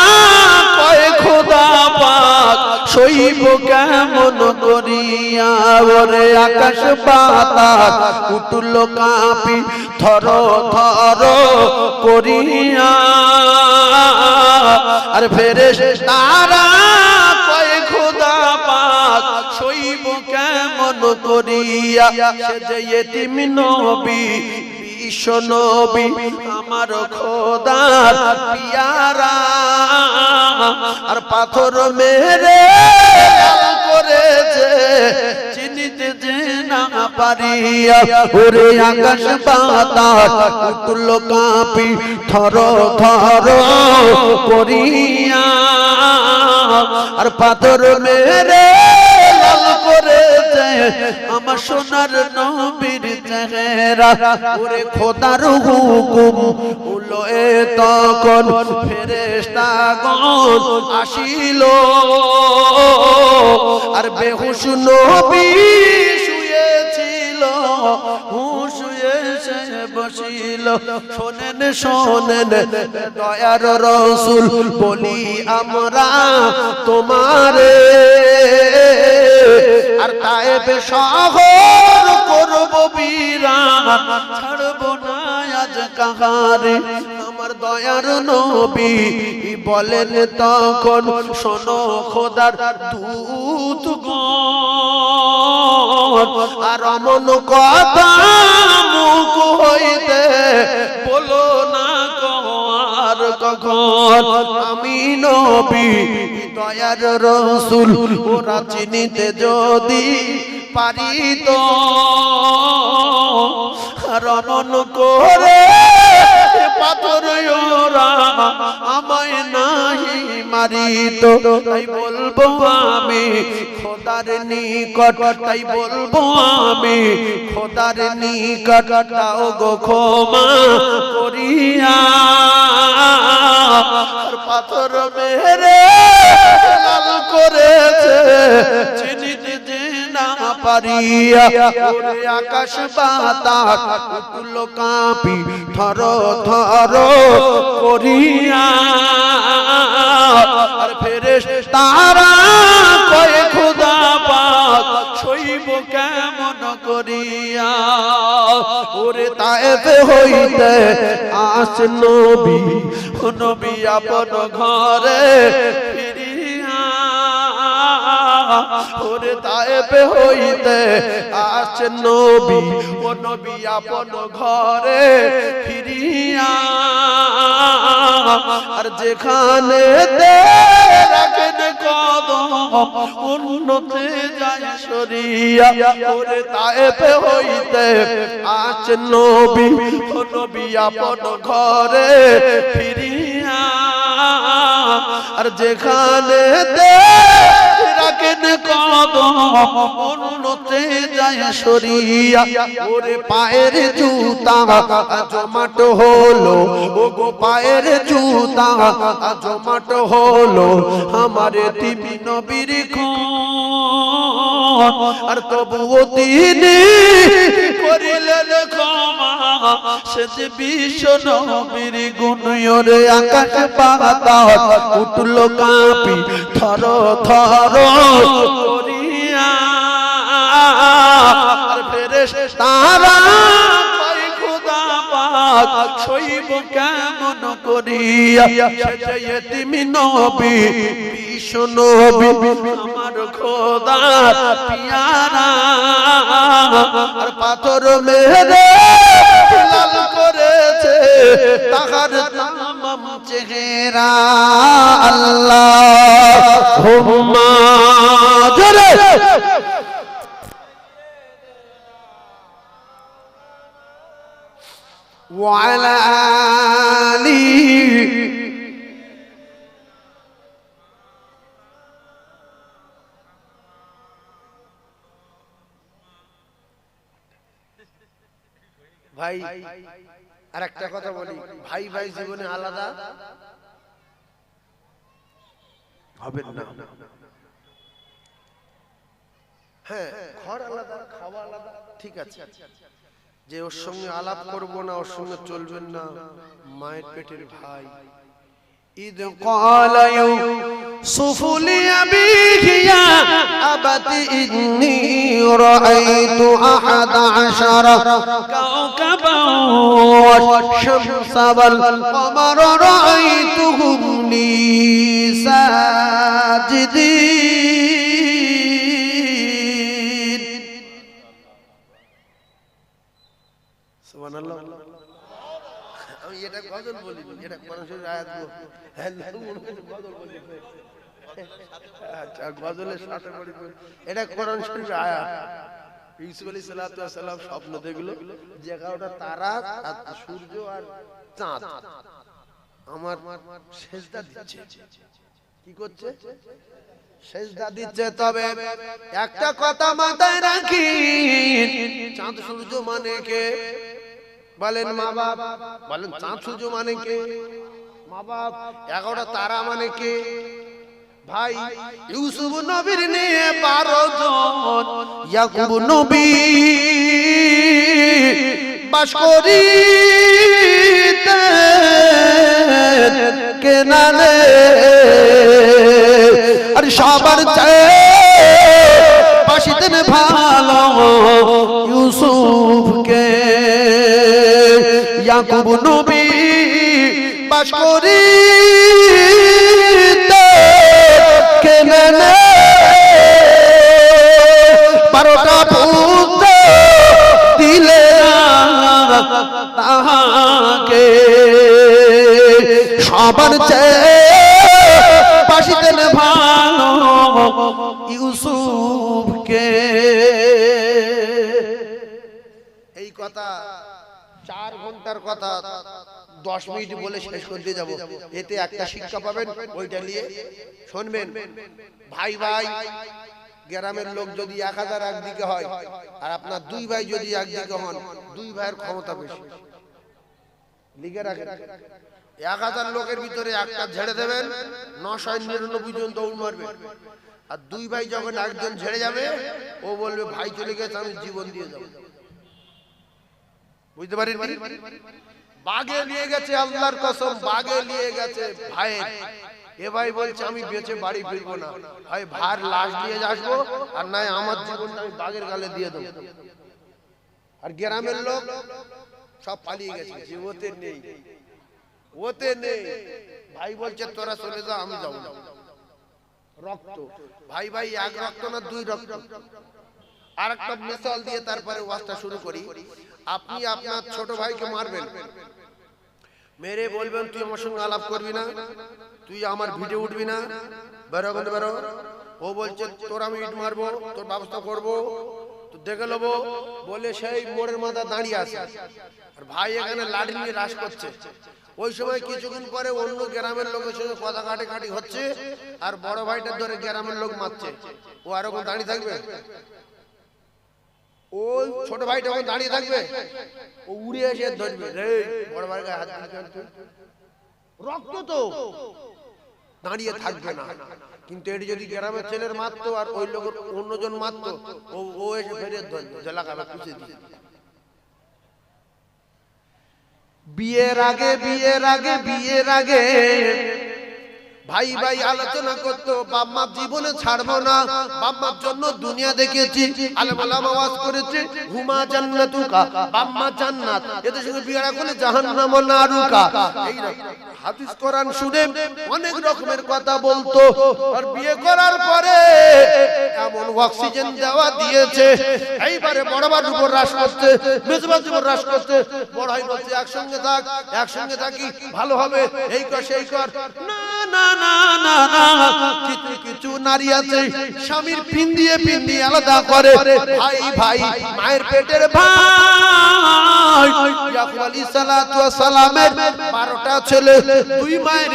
কয় খোদা পাক সইব কেমন করিয়া। ওরে আকাশ বাতাস উঠল কাঁপি, থর থর করিয়া। আর ফেরেশতারা কয় খোদা পাক সইব কেমন করিয়া। সে যে ইতিম নবী বিশ্ব নবী আমার খোদার পিয়ারা। আর পাথর মেরে করেছে চিনিতে যে না পারিয়া। ওরে আকাশ বাতাস উঠল কাঁপি, থর থর করিয়া। আর পাথর মেরে লাল করেছে আমার সোনার নবীর চেহারা। ওরে খোদার হুকুম হলো এ তখন ফেরেশতাগণ আসিল। আর বেহুশ নবী শুয়েছিল, হুঁশ এসে বসিল। শোনেন শোনেন দয়ার রাসূল বলি আমরা তোমারে। আর তায়েব শহর করব বিরান, ছাড়ব না আজ কাহারে। আমার দয়ার নবী বলেন তখন শোনো খোদার দূতগণ। আর অমন কথা মুখ হইতে বলো না আর কখন। আমি নবী দয়ার রাসূল ওরা চিনিতে যদি পারিত। আর অমন করে পাথর ওরা আমায় নাহি মারিত। তাই বলবো আমি খোদার নিকট, তাই বলবো আমি খোদার নিকট, দাও গো ক্ষমা করিয়া। আর পাথর মেরে লাল করেছে চিনিতে যে না পারিয়া। ওরে আকাশ বাতাস উঠল কাঁপি, থর থর করিয়া। আর ফেরেশতারা কয় খোদা পাক সইব কেমন করিয়া। ওরে তায়েব হইতে আস নবী, নবী আপন ঘরে ফিরিয়া। ওরে তায়েব হইতে আস নবী, ও নবী আপন ঘরে ফিরিয়া। আর যেখানে রাখেন কদম উন্নতে যায় সরিয়া। ওরে তায়েব হইতে আস নবী, ও নবী আপন ঘরে ফিরিয়া। আর যেখানে রাখেন কদম উন্নতে যায় সরিয়া। ওরে পায়ের জুতা জমাট হলো, ও গো পায়ের জুতা জমাট হলো আমার তিবি নবীর খুন। আর তবুও তিনি করিলেন ক্ষমা, সে যে বিশ্ব নবীর গুণ। ওরে আকাশ বাতাস উঠল কাঁপি, থর থর করিয়া। আর ফেরেশতারা কয় খোদা পাক সইব কেমন করিয়া। সে যে ইতিম নবী বিশ্ব নবী আমার খোদার পিয়ারা। আর পাথর মেরে লাল করেছে তাহার তামাম চেহারা। আল্লাহ হুম্মা জোরে ওয়ালা আলি ভাই আর একটা কথা বলি, ভাই ভাই জীবনে আলাদা হবেন না। হ্যাঁ, ঘর আলাদা, খাওয়া আলাদা, ঠিক আছে, যে ওর সঙ্গে আলাপ করবো না, ওর সঙ্গে চলবেন না, মায়ের পেটের ভাই। إذ قال يوسف لأبيه يا أبت إني رأيت 11 كوكبا والشمس والقمر رأيتهم لي ساجدين سبحان الله। আমি এটা গজল বলিনি, এটা কোরআন শরীফের আয়াত গজল বলি। আচ্ছা, গজলের সাথে বলি, এটা কোরআন শরীফের আয়াত। ইউসুফ আলাইহিস সালাতু ওয়াস সালাম স্বপ্ন দেখলো যে 11টা তারা আর সূর্য আর চাঁদ আমার সেজদা দিচ্ছে। কি করছে? সেজদা দিচ্ছে। তবে একটা কথা মাথায় রাখিন, চাঁদ সূর্য মানে কে? বলেন মা বাপ, বলেন চাঁদ সূর্য মানে কে? মা বাপ। 11টা তারা মানে কে? ভাই। ইউসুফ নবীর নিয়ে 12 জন ইয়াকুব নবী বাস করিতে কেনানে, আর সবার চেয়ে বাসিতেন ভালো ইউসুফকে। ইয়াকুব নবী বাস করিতে কেনানে, 12টা পুত্র দিলেন তাহাকে, সবার চেয়ে বাসিতেন ভালো ইউসুফকে। এই কথা 4 ঘন্টার কথা 10 মিনিট বলে শেষ করতে যাব। এতে একটা শিক্ষা পাবেন, ওইটা নিয়ে শুনবেন। ভাই ভাই গ্রামের লোক যদি 1000 একদিকে হয় আর আপনার 2 ভাই যদি একদিকে হন, 2 ভাইয়ের ক্ষমতা বেশি। লিখে রাখেন, 1000 লোকের ভিতরে একটা ঝেড়ে দেবেন, 999 জন দৌড় মারবে। আর 2 ভাই যখন একজন ঝেড়ে যাবে, ও বলবে ভাই চলে গেছে, আমি জীবন দিয়ে যাব। বুঝতে পারেন? বাগে নিয়ে গেছে, আল্লাহর কসম বাগে নিয়ে গেছে ভাইয়ের। এ ভাই বলছে আমি বেঁচে বাড়ি ফিরবো না, ভাই ভার লাশ দিয়ে আসবো, আর নাই আমার জীবনটা আমি বাগের গালে দিয়ে দেবো। আর গ্রামের লোক সব পালিয়ে গেছে, যে ওতে নেই, ওতে নেই। ভাই বলছে তোরা চলে যা, আমি যাবো না। রক্ত ভাই ভাই, এক রক্ত না 2 রক্ত। আর একটা মিসাল দিয়ে তারপরে ওয়াজটা শুরু করি। আপনি আপনার ছোট ভাইকে মারবেন, মেরে বলবেন তুই আমার সঙ্গে আলাপ করবি না, তুই আমার ভিডিও উঠবি না, বেরো বন্ধু বেরো। ও বলছে তোর আমি ইট মারবো, তোর ব্যবস্থা করবো, তো দেখে নেবো বলে সেই মোড়ের মাথা দাঁড়িয়ে আছে। আর ভাই এখানে লাঠি নিয়ে রাশ করছে। ওই সময় কিছুক্ষণ পরে অন্য গ্রামের লোকের সঙ্গে কথা কাটাকাটি হচ্ছে, আর বড় ভাইটার ধরে গ্রামের লোক মারছে। ও আর ওখানে দাঁড়িয়ে থাকবে? ওই ছোট ভাইটা ওখানে দাঁড়িয়ে থাকবে? ও উড়ে এসে ধরবে, রে বড় ভাইকে হাত দিতে, রক্ত তো দাঁড়িয়ে থাকবে না। কিন্তু এটি যদি গ্রামের ছেলের মারতো আর ওই লোকের অন্যজন মারতো, ও এসে ফেরে ধরবে, যে লাগাবে খুশি দিয়ে। বিয়ের আগে বিয়ের আগে বিয়ের আগে ভাই ভাই আলোচনা করতো, বাপ মা জীবনে ছাড়বো না, বাপ মার জন্য দুনিয়া দেখেছি, আলেম ওলামা ওয়াজ করেছে, হুমা জান্নাতুকা, বাপ মা জান্নাত, এদের সঙ্গে বিয়ে করলে জাহান্নাম নারুকা। এই হাদিস কোরআন শুনে অনেক রকমের কথা বলতো, আর বিয়ে করার পরে এমন অক্সিজেন দেওয়া দিয়েছে, এইবারে বড় ভাইয়ের উপর রাশ করতে, মেজবাজির উপর রাশ করতে। বড় ভাই বলছে একসঙ্গে থাক, একসঙ্গে থাকি ভালো হবে, এই কর সেই কর। না না না না না, কিছু কিছু নারী আছে স্বামীর পিন দিয়ে আলাদা করে। ভাই ভাই, মায়ের পেটের ভাই, ইয়াকুব আলাইহিস সালাতু ওয়াস সালামের 12টা ছেলে, দুই মায়ের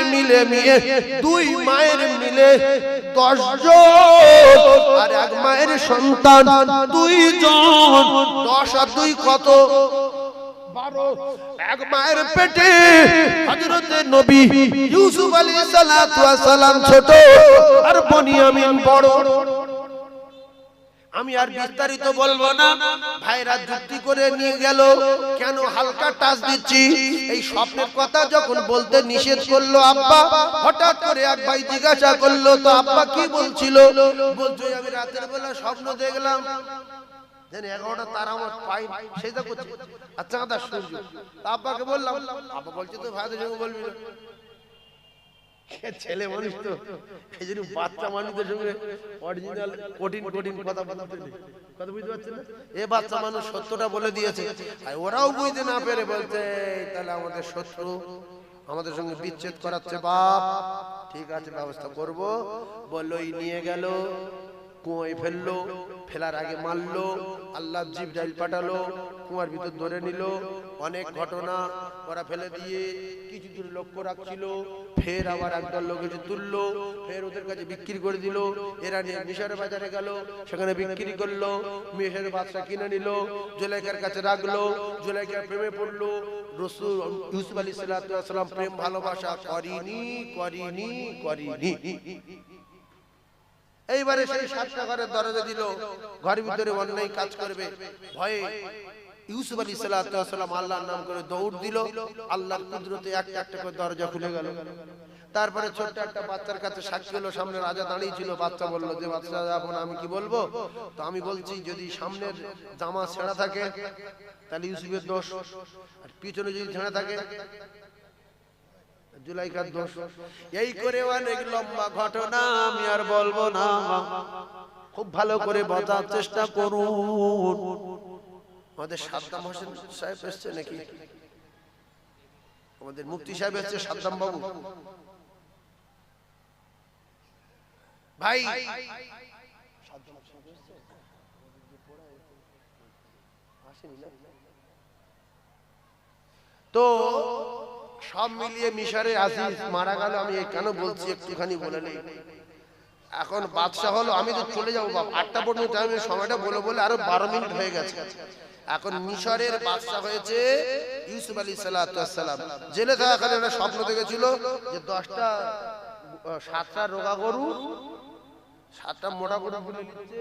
মিলে 10 জন, আর এক মায়ের সন্তান 2 জন। 10 আর 2 কত? 12। এক মায়ের পেটে হযরতে নবী ইউসুফ আলাইহিস সালাতু ওয়াস সালাম ছোট, আর বনিয়ামিন বড়। আমি আর বিস্তারিত বলবো না, ভাইরা যুক্তি করে নিয়ে গেল। কেন হালকা টাচ দিচ্ছি? এই স্বপ্নের কথা যখন বলতে নিষেধ করলো আব্বা, হঠাৎ করে এক ভাই জিজ্ঞাসা করলো, তো আব্বা কি বলছিল? বলছে আমি রাতের বেলা স্বপ্ন দেখলাম, জানি 11টা তারা আমার পাই সেটা করছে। আচ্ছা কথা শুনছো? আব্বাকে বললাম, আব্বা বলছে তো ভাইদের সঙ্গে বলবি না। ছেলে মানুষ তো, এই জন্য বাচ্চা মানুষদের সঙ্গে অরিজিনাল কঠিন কথা বুঝতে পারছেন না? এ বাচ্চা মানুষ সত্যটা বলে দিয়েছে, আর ওরাও বুঝতে না পেরে বলছে তাহলে আমাদের শত্রু, আমাদের সঙ্গে বিচ্ছেদ করাচ্ছে বাপ। ঠিক আছে, ব্যবস্থা করব। বললো নিয়ে গেল, কুয়োয় ফেললো, ফেলার আগে মারলো, আল্লাহ জিবরাইল পাঠালো, কুয়ার ভিতর ধরে নিল। অনেক ঘটনা। ওরা ফেলে দিয়ে কিছু দূর লক্ষ্য রাখছিল, ফের আবার একদল লোক এসে তুললো, ফের ওদের কাছে বিক্রি করে দিল। এরা নিয়ে মিশরের বাজারে গেল, সেখানে বিক্রি করলো। মিশরের বাদশা কিনে নিল, জুলাইখার কাছে রাখলো। জুলাইখা প্রেমে পড়লো। রাসূল ইউসুফ আলাইহিস সালাম প্রেম ভালোবাসা করিনি। এইবারে সেই 7টা ঘরের দরজা দিল, ঘরের ভিতরে অন্যায় কাজ করবে ভয়ে ইউসুফ আলাইহিস সালাম আল্লাহর নাম করে দৌড় দিল। আল্লাহর কুদরতে একটা একটা করে দরজা খুলে গেল। তারপরে ছোট্ট একটা বাচ্চার কাছে সাক্ষী হলো, সামনে রাজা দাঁড়িয়ে ছিল। বাচ্চা বলল যে বাচ্চা আপন আমি কি বলবো? তো আমি বলছি যদি সামনের জামা ছেঁড়া থাকে তাহলে ইউসুফের দোষ, আর পিছনে যদি ছেঁড়া থাকে জুলাইখার দোষ। এই করে অনেক লম্বা ঘটনা, আমি আর বলবো না। খুব ভালো করে বোঝার চেষ্টা করুন। আমাদের সাদ্দাম হোসেন সাহেব এসছে নাকি? আমাদের মুফতি সাহেব এসছে, সাদ্দাম বাবু ভাই। তো সব মিলিয়ে মিশরে আজিজ মারা গেল। আমি কেন বলছি একটুখানি বলে নেই। এখন বাদশাহ হলো, আমি তো চলে যাবো বাপ, 8টা পর্যন্ত টাইমের সময়টা বলে আরো 12 মিনিট হয়ে গেছে। এখন মিশরের বাদশাহ হয়েছে ইউসুফ আলাইহিস সালাম। জেলে থাকাকালীন একটা স্বপ্ন দেখেছিল যে 7টা রোগা গরু, 7টা মোটা গরু গিলে নিচ্ছে,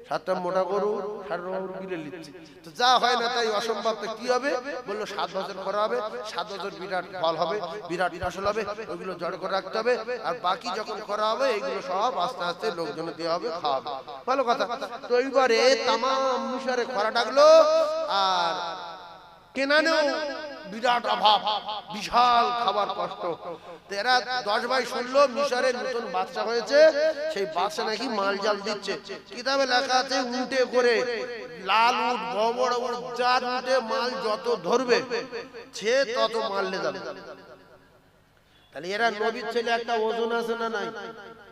7টা মোটা গরু 7 রোগা গরু গিলে নিচ্ছে। তো যা হয় না তাই অসম্ভব, তো কি হবে? বললো 7 বছর করা হবে, 7 বছর বিরাট ফল হবে, বিরাট ফসল হবে, ওইগুলো জড় করে রাখতে হবে। আর বাকি যখন করা হবে এইগুলো সব আস্তে আস্তে লোকজন দেওয়া হবে, খাওয়া হবে। ভালো কথা। তো এইবারে তামাম মিশরে খরা ডাকলো, আর কেনানেও বিরাট অভাব, বিশাল খাবার কষ্ট। এরা 10 ভাই শুনলো মিশরের নতুন বাদশা হয়েছে, সেই বাদশা নাকি মাল জাল দিচ্ছে। কিতাবে লেখা আছে উটে করে, লাল উট, বড় বড় যার উটে মাল যত ধরবে সে তত মাল নিয়ে যাবে। তাহলে এরা নবীর ছেলে, একটা ওজন আছে না নাই?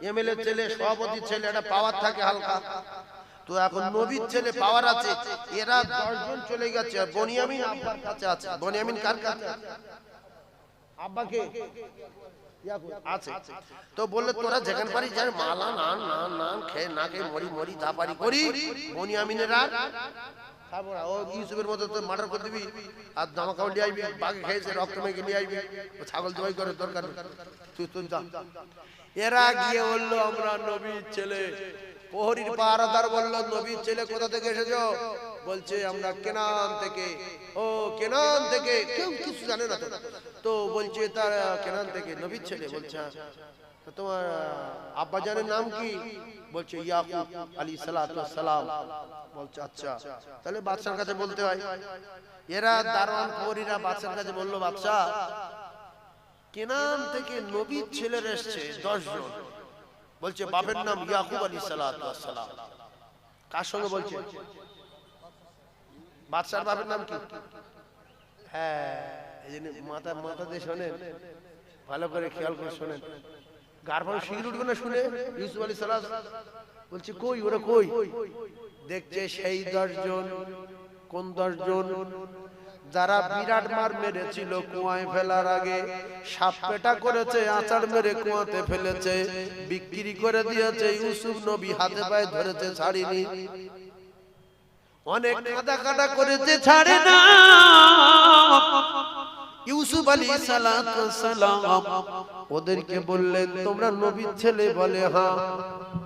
এমএলএ ছেলে, সভাপতির ছেলে, একটা পাওয়ার থাকে হালকা। তো এখন নবীর ছেলে পাওয়ার আছে, এরা 10 জন চলে গেছে। আর বনিয়ামিন আব্বার কাছে আছে। বনিয়ামিন কার কাছে? আব্বাকে আছে। তো বললে তোরা যেখান পারি যার মালা নান নান নান খেয়ে না খেয়ে মরি যা পারি করি। বনিয়ামিনের আর খাবো না। ও ইউসুফের মতো তো মার্ডার করে দিবি, আর জামা কাপড় নিয়ে আইবি, বাঘে খেয়েছে রক্ত মেঘে নিয়ে আইবি, ছাগল জবাই করে দরকার তুই যা। এরা গিয়ে বললো আমরা নবীর ছেলে। প্রহরীর পাহারাদার বলল নবীর ছেলে কোথা থেকে এসেছো? বলছে আমরা কেনান থেকে। ও কেনান থেকে? কেউ কিছু জানে না তো। তো বলছে তার কেনান থেকে নবীর ছেলে। বলছে তো তোমার আব্বা জানের নাম কি? বলছে ইয়াকুব আলাইহিস সালাম। বলছে আচ্ছা, তাহলে বাদশার কাছে বলতে হয়। এরা দারোয়ান প্রহরীরা বাদশার কাছে বলল বাদশা কেনান থেকে নবীর ছেলের এসছে 10 জন। বলছে বাপের নাম ইয়াকুব আলাইহিস সালাম। কার সঙ্গে বলছে? বাদশার বাপের নাম কি? হ্যাঁ, এই জন্য মাথা দিয়ে শোনেন, ভালো করে খেয়াল করে শোনেন। গারফান শিগগির উঠবে না শুনে ইউসুফ আলাইহিস সালাম বলছে কই ওরা কই দেখছে সেই 10 জন কোন 10 জন যারা বিরাট মার মেরেছিল কুয়ায় ফেলার আগে সাপ পেটা করেছে আচার মেরে কুয়াতে ফেলেছে বিক্রি করে দিয়েছে ইউসুফ নবী হাতে পায়ে ধরেছে ছাড়িনি অনেক কাদা কাটা করেছে ছাড়ে না ইউসুফ আলাইহিস সালাম ওদেরকে বললেন তোমরা নবীর ছেলে বলে হ্যাঁ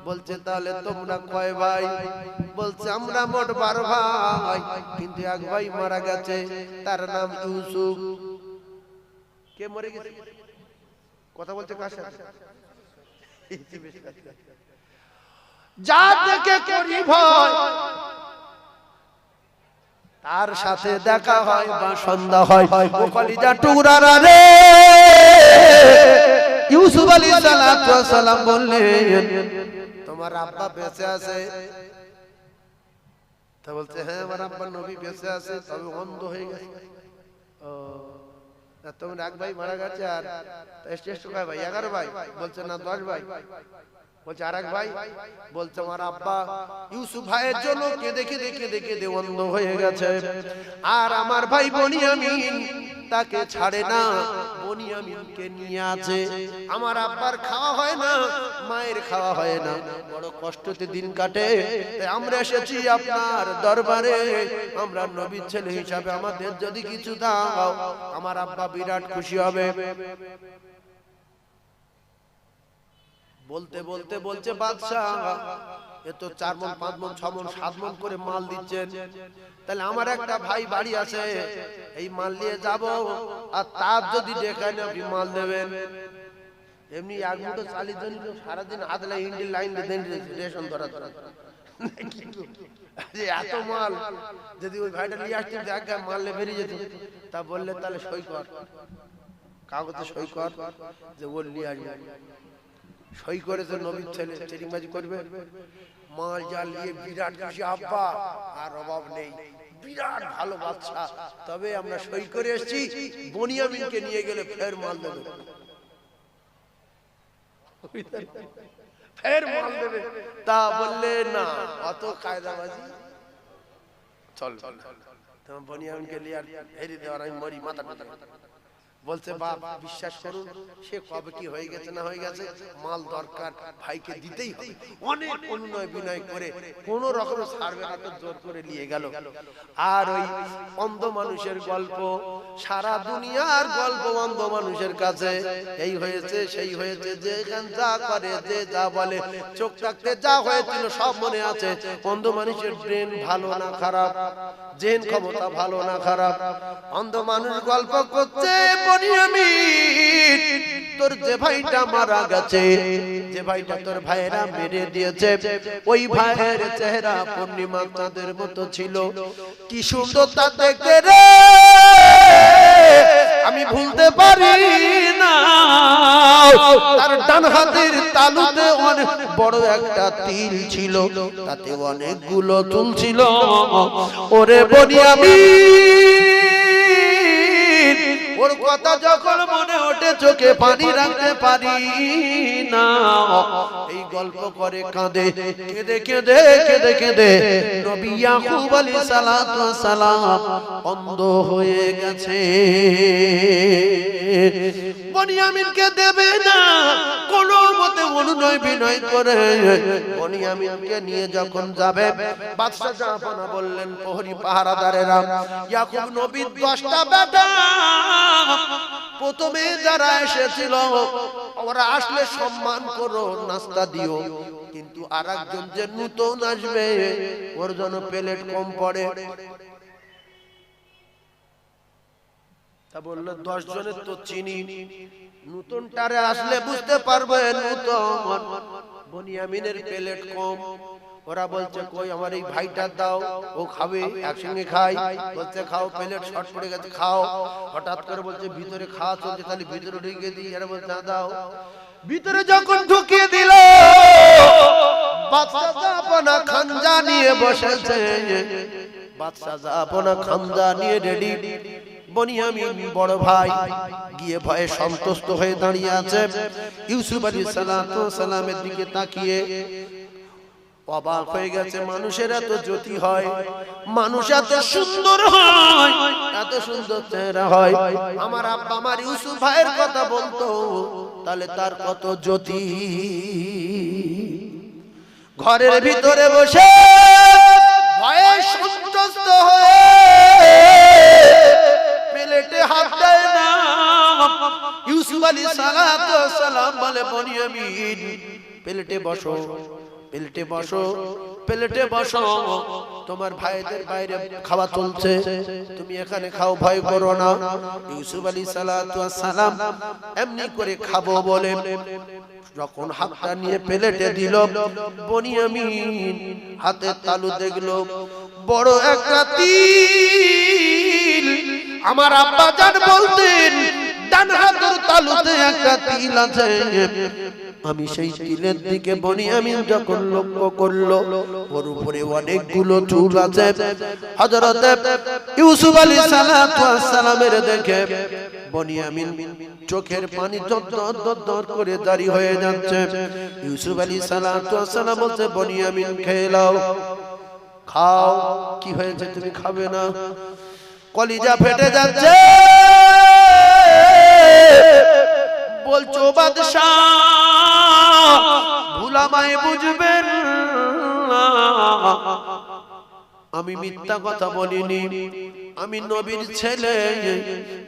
বলছে তাহলে তোমরা কয় ভাই বলছে আমরা মোট 12 ভাই কিন্তু এক ভাই মারা গেছে তার নাম ইউসুফ কে মরে গেছে কথা বলছে কার সাথে যা দেখে করি ভয় তার সাথে দেখা হয় বা সন্ধ্যা হয় ও কলিজা টুকরারা রে ইউসুফ আলাইহিস সালাম বললেন তোমার আব্বা বেঁচে আছে তা বলছে হ্যাঁ আমার আব্বা নবী বেঁচে আছে তবে অন্ধ হয়ে গেছে ও তোমার এক ভাই মারা গেছে আর শ্রেষ্ঠ কয় ভাই 11 ভাই বলছে না 10 ভাই বলছে আরেক ভাই বলছে আমার আব্বা ইউসুফ ভাইয়ের জন্য কেঁদে কেঁদে অন্ধ হয়ে গেছে আর আমার ভাই বনিয়ামিন তাকে ছাড়ে না বনিয়ামিনকে নিয়ে আছে আমার আব্বার খাওয়া হয় না মায়ের খাওয়া হয় না বড় কষ্টতে দিন কাটে আমরা এসেছি আপনার দরবারে আমরা নবীর ছেলে হিসাবে আমাদের যদি কিছু দাও আমার আব্বা বিরাট খুশি হবে বলতে বলতে বলছে বাদশা এ তো 4 মণ 5 মণ 6 মণ 7 মণ করে মাল দিচ্ছেন তাহলে আমার একটা ভাই বাড়ি আছে এই মাল নিয়ে যাব আর তার যদি দেখায় আপনি মাল দেবেন এমনি এক মুঠো চালির জন্য সারা দিন আদলা ইন্ডিয়ান লাইন দেন রেশন ধরা এত মাল যদি ওই ভাইটা নিয়ে আসতেন এক মাল নিয়ে বেরিয়ে যেত তা বললে তাহলে সই কর কাগজে সই কর যে ওর নিয়ে আসবে সই করেছে নবীর ছেলে চিটিংবাজি করবে মাল জাল নিয়ে বিরাট খুশি আব্বা আর অভাব নেই বিরাট ভালো বাচ্চা তবে আমরা সই করে এসেছি বনিয়ামিনকে নিয়ে গেলে ফের মাল দেবে ফের মাল দেবে তা বললে না অত কায়দাবাজি চল তোমার বনিয়ামিনকে নিয়ে আর হেরে দেওয়ার আমি মরি মাথা বলছে বাপ বিশ্বাস করুন সে কবে কি হয়ে গেছে না হয়ে গেছে মাল দরকার ভাইকে দিতেই হবে অনেক অনুনয় বিনয় করে কোন রকম ছাড়বে না তো জোর করে নিয়ে গেল আর ওই অন্ধ মানুষের গল্প সারা দুনিয়ার গল্প অন্ধ মানুষের কাছে এই হয়েছে সেই হয়েছে যেখান যা করে যে যা বলে চোখ রাখতে যা হয়েছিল সব মনে আছে অন্ধ মানুষের ব্রেন ভালো না খারাপ জেন ক্ষমতা ভালো না খারাপ অন্ধ মানুষ গল্প করছে বনিয়ামিন তোর যে ভাইটা মারা গেছে যে ভাইটা তোর ভাইরা মেরে দিয়েছে ওই ভাইয়ের চেহারা পূর্ণিমা চাঁদের মতো ছিল কি সুন্দর তা দেখতে রে আমি ভুলতে পারি না তার ডান হাতের তালুতে অনেক বড় একটা তিল ছিল তাতে অনেকগুলো চুল ছিল ওরে বনিয়ামিন ওর কথা যখন মনে ওঠে চোখে পানি রাখতে পারি না এই গল্প করে কাঁদে কেঁদে কেঁদে কেঁদে কেঁদে নবী ইয়াকুব আলাইহিস সালাম অন্ধ হয়ে গেছে বনিয়ামিনকে দেবে না কোনো মতে অনুনয় বিনয় করে বনিয়ামিনকে নিয়ে যখন যাবে বাদশা জাহাপনা বললেন প্রহরী পাহারাদারেরা ইয়াকুব নবীর 10টা বেটা প্রথমে যারা এসেছিল ওরা আসলে সম্মান করো নাস্তা দিও কিন্তু আরেকজন যে নতুন আসবে ওর জন্য প্লেট কম পড়ে তা বললো 10 জনের তো চিনি নতুনটারে আসলে বুঝতে পারবে নতুন বনিয়ামিনের প্লেট কম ওরা বলছে কই আমার এই ভাইটা দাও ও খাবে একসঙ্গে খাই বলছে খাও প্লেট শর্ট পড়ে গেছে খাও হঠাৎ করে বলছে ভিতরে খাওয়া চলছে তাহলে ভিতরে ঢুকিয়ে দিই এরা বলছে না দাও ভিতরে যখন ঢুকিয়ে দিল বাদশা জাহাপনা খানজা নিয়ে বসেছে বাদশা জাহাপনা খানজা নিয়ে রেডি বনিয়ামিন বড় ভাই গিয়ে ভয়ে সন্তুষ্ট হয়ে দাঁড়িয়ে আছে। ইউসুফ আলাইহিস সালামের দিকে তাকিয়ে অবাক হয়ে গেছে। মানুষের এত জ্যোতি হয়, মানুষ এত সুন্দর হয়, এত সুন্দর চেহারা হয়। আমার আব্বা আমার ইউসুফ ভাইয়ের কথা বলতো, তাহলে তার কত জ্যোতি। ঘরের ভিতরে বসে ভয়ে সন্তুষ্ট হয়ে প্লেটে হাত দেয় না। ইউসুফ আলাইহিস সালাম বলে, বনিয়ামিন প্লেটে বসো, প্লেটে বসো, প্লেটে বসো, তোমার ভাইদের বাইরে খাওয়া চলছে, তুমি এখানে খাও, ভয় করো না। ইউসুফ আলাইহিস সালাম এমনি করে খাবো বলে যখন হাতটা নিয়ে প্লেটে দিল, বনিয়ামিন হাতের তালু দেখলো বড় একটা তিল। আমার আব্বা জান বলতেন ডান হাতের তালুতে একটা তিল আছে। আমি সেই তিলের দিকে বনিয়ামিন যখন লক্ষ্য করলো, ওর উপরে অনেকগুলো চুল আছে। হযরত ইউসুফ আলাইহিস সালামের দেখে বনিয়ামিন চোখের পানি দর করে জারি হয়ে যাচ্ছে। ইউসুফ আলাইহিস সালাম বলছে, বনিয়ামিন খেয়ে নাও, খাও। কি হয়েছে, তুমি খাবে না? কলিজা ফেটে যাচ্ছে। বলছো বাদশা ভুলামায় বুঝবেন না, আমি মিথ্যা কথা বলিনি, আমি নবীর ছেলে।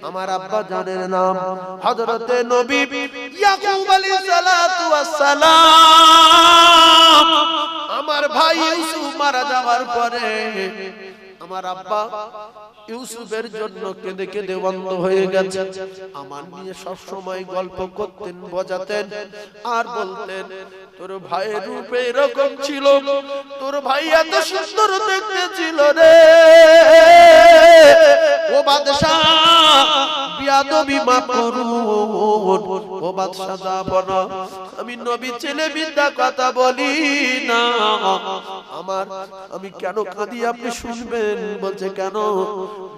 আমার আব্বা জানের নাম হযরতে নবী ইয়াকুব আলাইহিস সালাতু ওয়াস সালাম। আমার ভাই ইউসুফ মারা যাওয়ার পরে আমার আব্বা ইউসুফের জন্য কেঁদে কেঁদে বন্ধ হয়ে গেছে। আমার নিয়ে সব সময় গল্প করতেন, বোঝাতেন আর বলতেন, তোর ভাইয়ের রূপে এরকম ছিল, তোর ভাই এত সুন্দর দেখতে ছিল রে। ও বাদশা বিয়াদবি মাফ করুন, ও বাদশা যাব না, আমি নবী ছেলে মিথ্যা কথা বলি না। আমি কেন কাঁদি আপনি শুনবেন। বলছে কেন?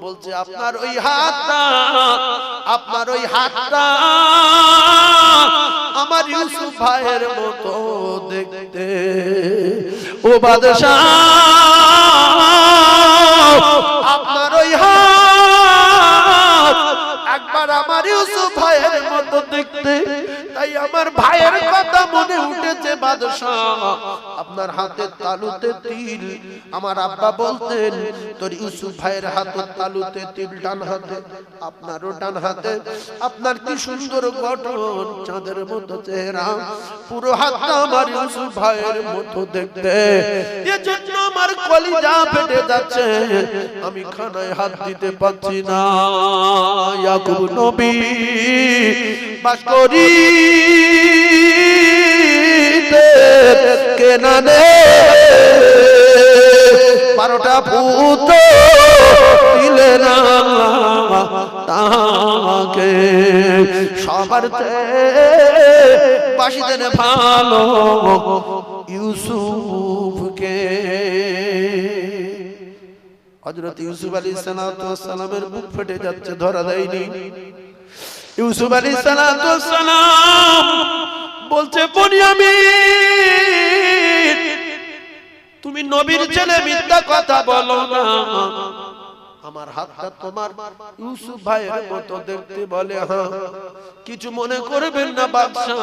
বলছে আপনার ওই হাতটা, আপনার ওই হাতটা আমার ইউসুফ ভাইয়ের মতো দেখতে। ও বাদশা আপনার ওই হাত একবার আমার ইউসুফ ভাইয়ের মতো দেখতে, তাই আমার ভাইয়ের কথা মনে উঠেছে। বাদশা আপনার হাতের তালুতে তিল। আমার আব্বা বলতেন, তোর ইউসুফ ভাইয়ের হাতের তালুতে তিল ডান হাতে, আপনারও ডান হাতে। আপনার কি সুন্দর গঠন, চাঁদের মতো চেহারা, পুরো হাতটা আমার ইউসুফ ভাইয়ের মতো দেখতে। এজন্য আমার কলিজা ফেটে যাচ্ছে, আমি খানায় হাত দিতে পারছি না। ইয়াকুব নবী বাস করি কেনানে 12টা পুত দিলে না তাকে, সবার বাসি দেন ভালো ইউসুফকে। হযরত ইউসুফ আলাইহিস সালামের বুক ফেটে যাচ্ছে, ধরা দেয়নি। ইউসুফ আলাইহিস সালাম বলছে, বনিয়ামিন তুমি নবীর ছেলে, মিথ্যা কথা বলো না। আমার হাতটা তোমার ইউসুফ ভাইয়ের মতো দেখতে। বলে হ্যাঁ, কিছু মনে করবেন না বাদশা,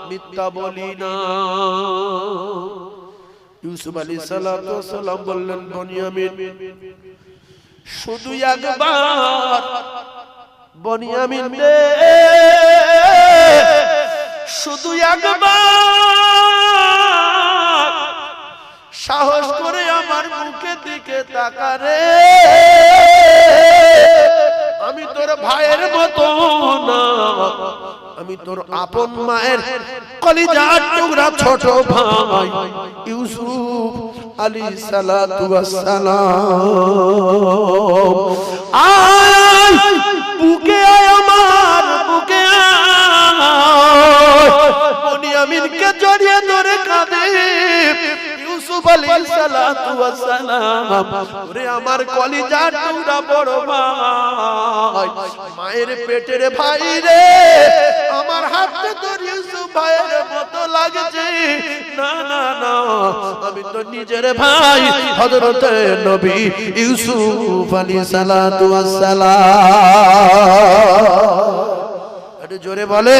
মিথ্যা বলি না। ইউসুফ আলাইহিস সালাম বললেন, বনিয়ামিন শুধু একবার, বনিয়ামিন রে শুধু একবার সাহস করে আমার মুখের দিকে তাকা রে। আমি তোর ভাইয়ের মতো না, আমি তোর আপন মায়ের কলিজার টুকরা ছোট ভাই ইউসুফ আলাইহিস সালাতু ওয়াস সালাম। আয় বুকে আয় আমার বুকে আয়, বনিয়ামিনকে জড়িয়ে ধরে কাঁদে। ইউসুফ ইউসুফ আলাইহিস সালাতু ওয়াস সালাম, ওরে আমার কলিজার টুকরা বড় ভাই, মায়ের পেটের ভাই রে, আমার হাতে তোর ইউসুফ ভাইয়ের মতো লাগছে। না না না, আমি তো নিজের ভাই হযরত নবী ইউসুফ আলাইহিস সালাতু ওয়াস সালাম। একটু জোরে বলে,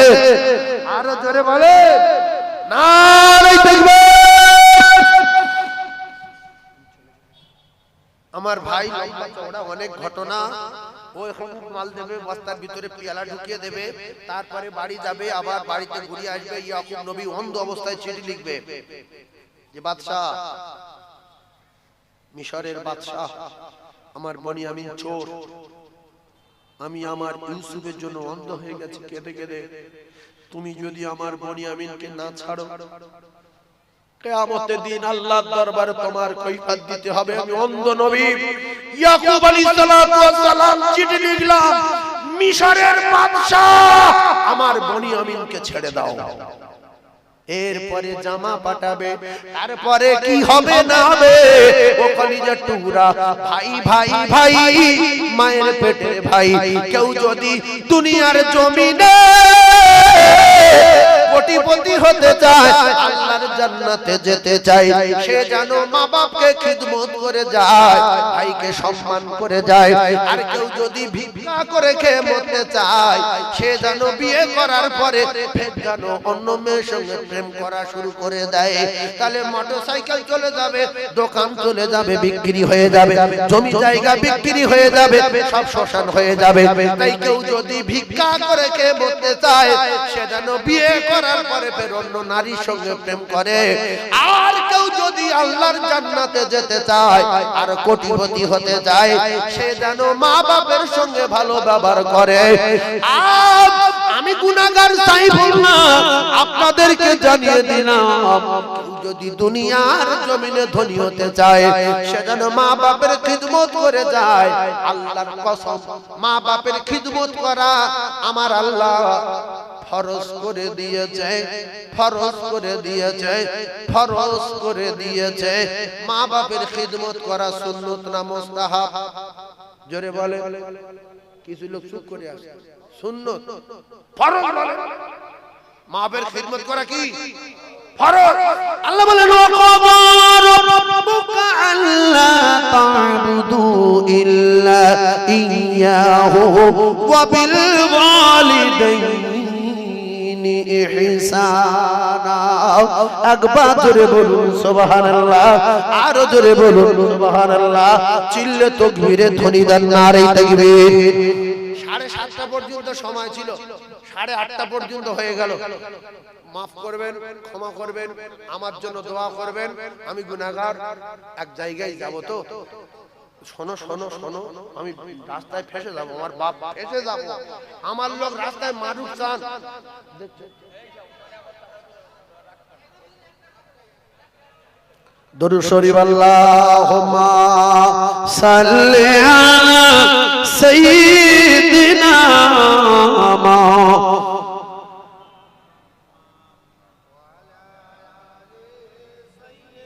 আরো জোরে বলে, নারে তাকবীর। আমার ভাই লম্বা চওড়া অনেক ঘটনা, ও এখন মাল দেবে, বস্তার ভিতরে পেয়ালা ঢুকিয়ে দেবে, তারপরে বাড়ি যাবে, আবার বাড়িতে ঘুরে আসবে। ইয়াকুব নবী অন্ধ অবস্থায় চিঠি লিখবে যে বাদশা, মিশরের বাদশা, আমার বনিয়ামিন চোর, আমি আমার ইউসুফের জন্য অন্ধ হয়ে গেছি কেঁদে কেঁদে, তুমি যদি আমার বনিয়ামিনকে না ছাড়ো, কিয়ামতের দিন আল্লাহর দরবারে তোমার কৈফিয়ত দিতে হবে। আমি অন্ধ নবী। ইয়াকুব আলাইহিস সালাতু ওয়াস সালাম চিঠি লিখলাম, মিশরের বাদশা, আমার বনিয়ামিনকে ছেড়ে দাও। এরপরে জামা পাঠাবে, তারপরে কি হবে না হবে, ও কলিজার টুকরা ভাই ভাই ভাই, মায়ের পেটের ভাই, কেউ যদি দুনিয়ার জমিনে কোটিপতি হতে চায়, আল্লাহর জান্নাতে যেতে চায়, সে যেন মা বাপকে খিদমত করে যায়, ভাইকে সম্মান করে যায়। আর কেউ যদি ভিক্ষা করে খেয়ে মরতে চায়, সে যেন বিয়ে করার পরে ফের যেন অন্য মেয়ের সঙ্গে প্রেম করা শুরু করে দেয়। তাহলে মোটরসাইকেল চলে যাবে, দোকান চলে যাবে, বিক্রি হয়ে যাবে, জমি জায়গা বিক্রি হয়ে যাবে, সব শ্মশান হয়ে যাবে। তাই কেউ যদি ভিক্ষা করে খেয়ে মরতে চায়, সে যেন বিয়ে করার পরে ফের অন্য নারীর সঙ্গে প্রেম করে। আর কেউ যদি আল্লাহর জান্নাতে যেতে চায় আর কোটিপতি হতে চায়, সে যেন মা বাপের সঙ্গে ভালো ব্যবহার করে। আর আমি গুনাহগার চাইব না, আপনাদেরকে জানিয়ে দিলাম, কেউ যদি দুনিয়ার জমিনে ধনী হতে চায়, সে যেন মা বাপের খিদমত করে যায়। আল্লাহর কসম, মা বাপের খিদমত করা আমার আল্লাহ ফরজ করে দিয়েছে, ফরজ করে দিয়েছে, ফরজ করে দিয়েছে। মা বাপের খিদমত করা সুন্নত না মুস্তাহাব? জোরে বলে, কিছু লোক চুপ করে আছে। সুন্নত, ফরজ বলে, মা বাপের খিদমত করা কি ফরজ? আল্লাহ বলেন, রাব্বুকা আল্লা তা'বুদু ইল্লা ইয়্যাহু ওয়া বিল ওয়ালিদাইনি ইহসানা। একবার জোরে বলুন সুবহানাল্লাহ, আরো জোরে বলুন সুবহানাল্লাহ। চিল্লে তাকবীরে ধ্বনি দেন, নারে তাকবীর। 7:30টা পর্যন্ত সময় ছিল, 8:30 পর্যন্ত হয়ে গেল। মাফ করবেন, ক্ষমা করবেন, আমার জন্য দোয়া করবেন। আমি গুনাহগার, এক জায়গায় যাব তো। শোনো শোনো শোনো, আমি রাস্তায় ফেসে যাব, আমার বাপ ফেসে যাব, আমার লোক রাস্তায় মারুক চান। দরুদ শরীফ, আল্লাহুম্মা সাল্লি আলা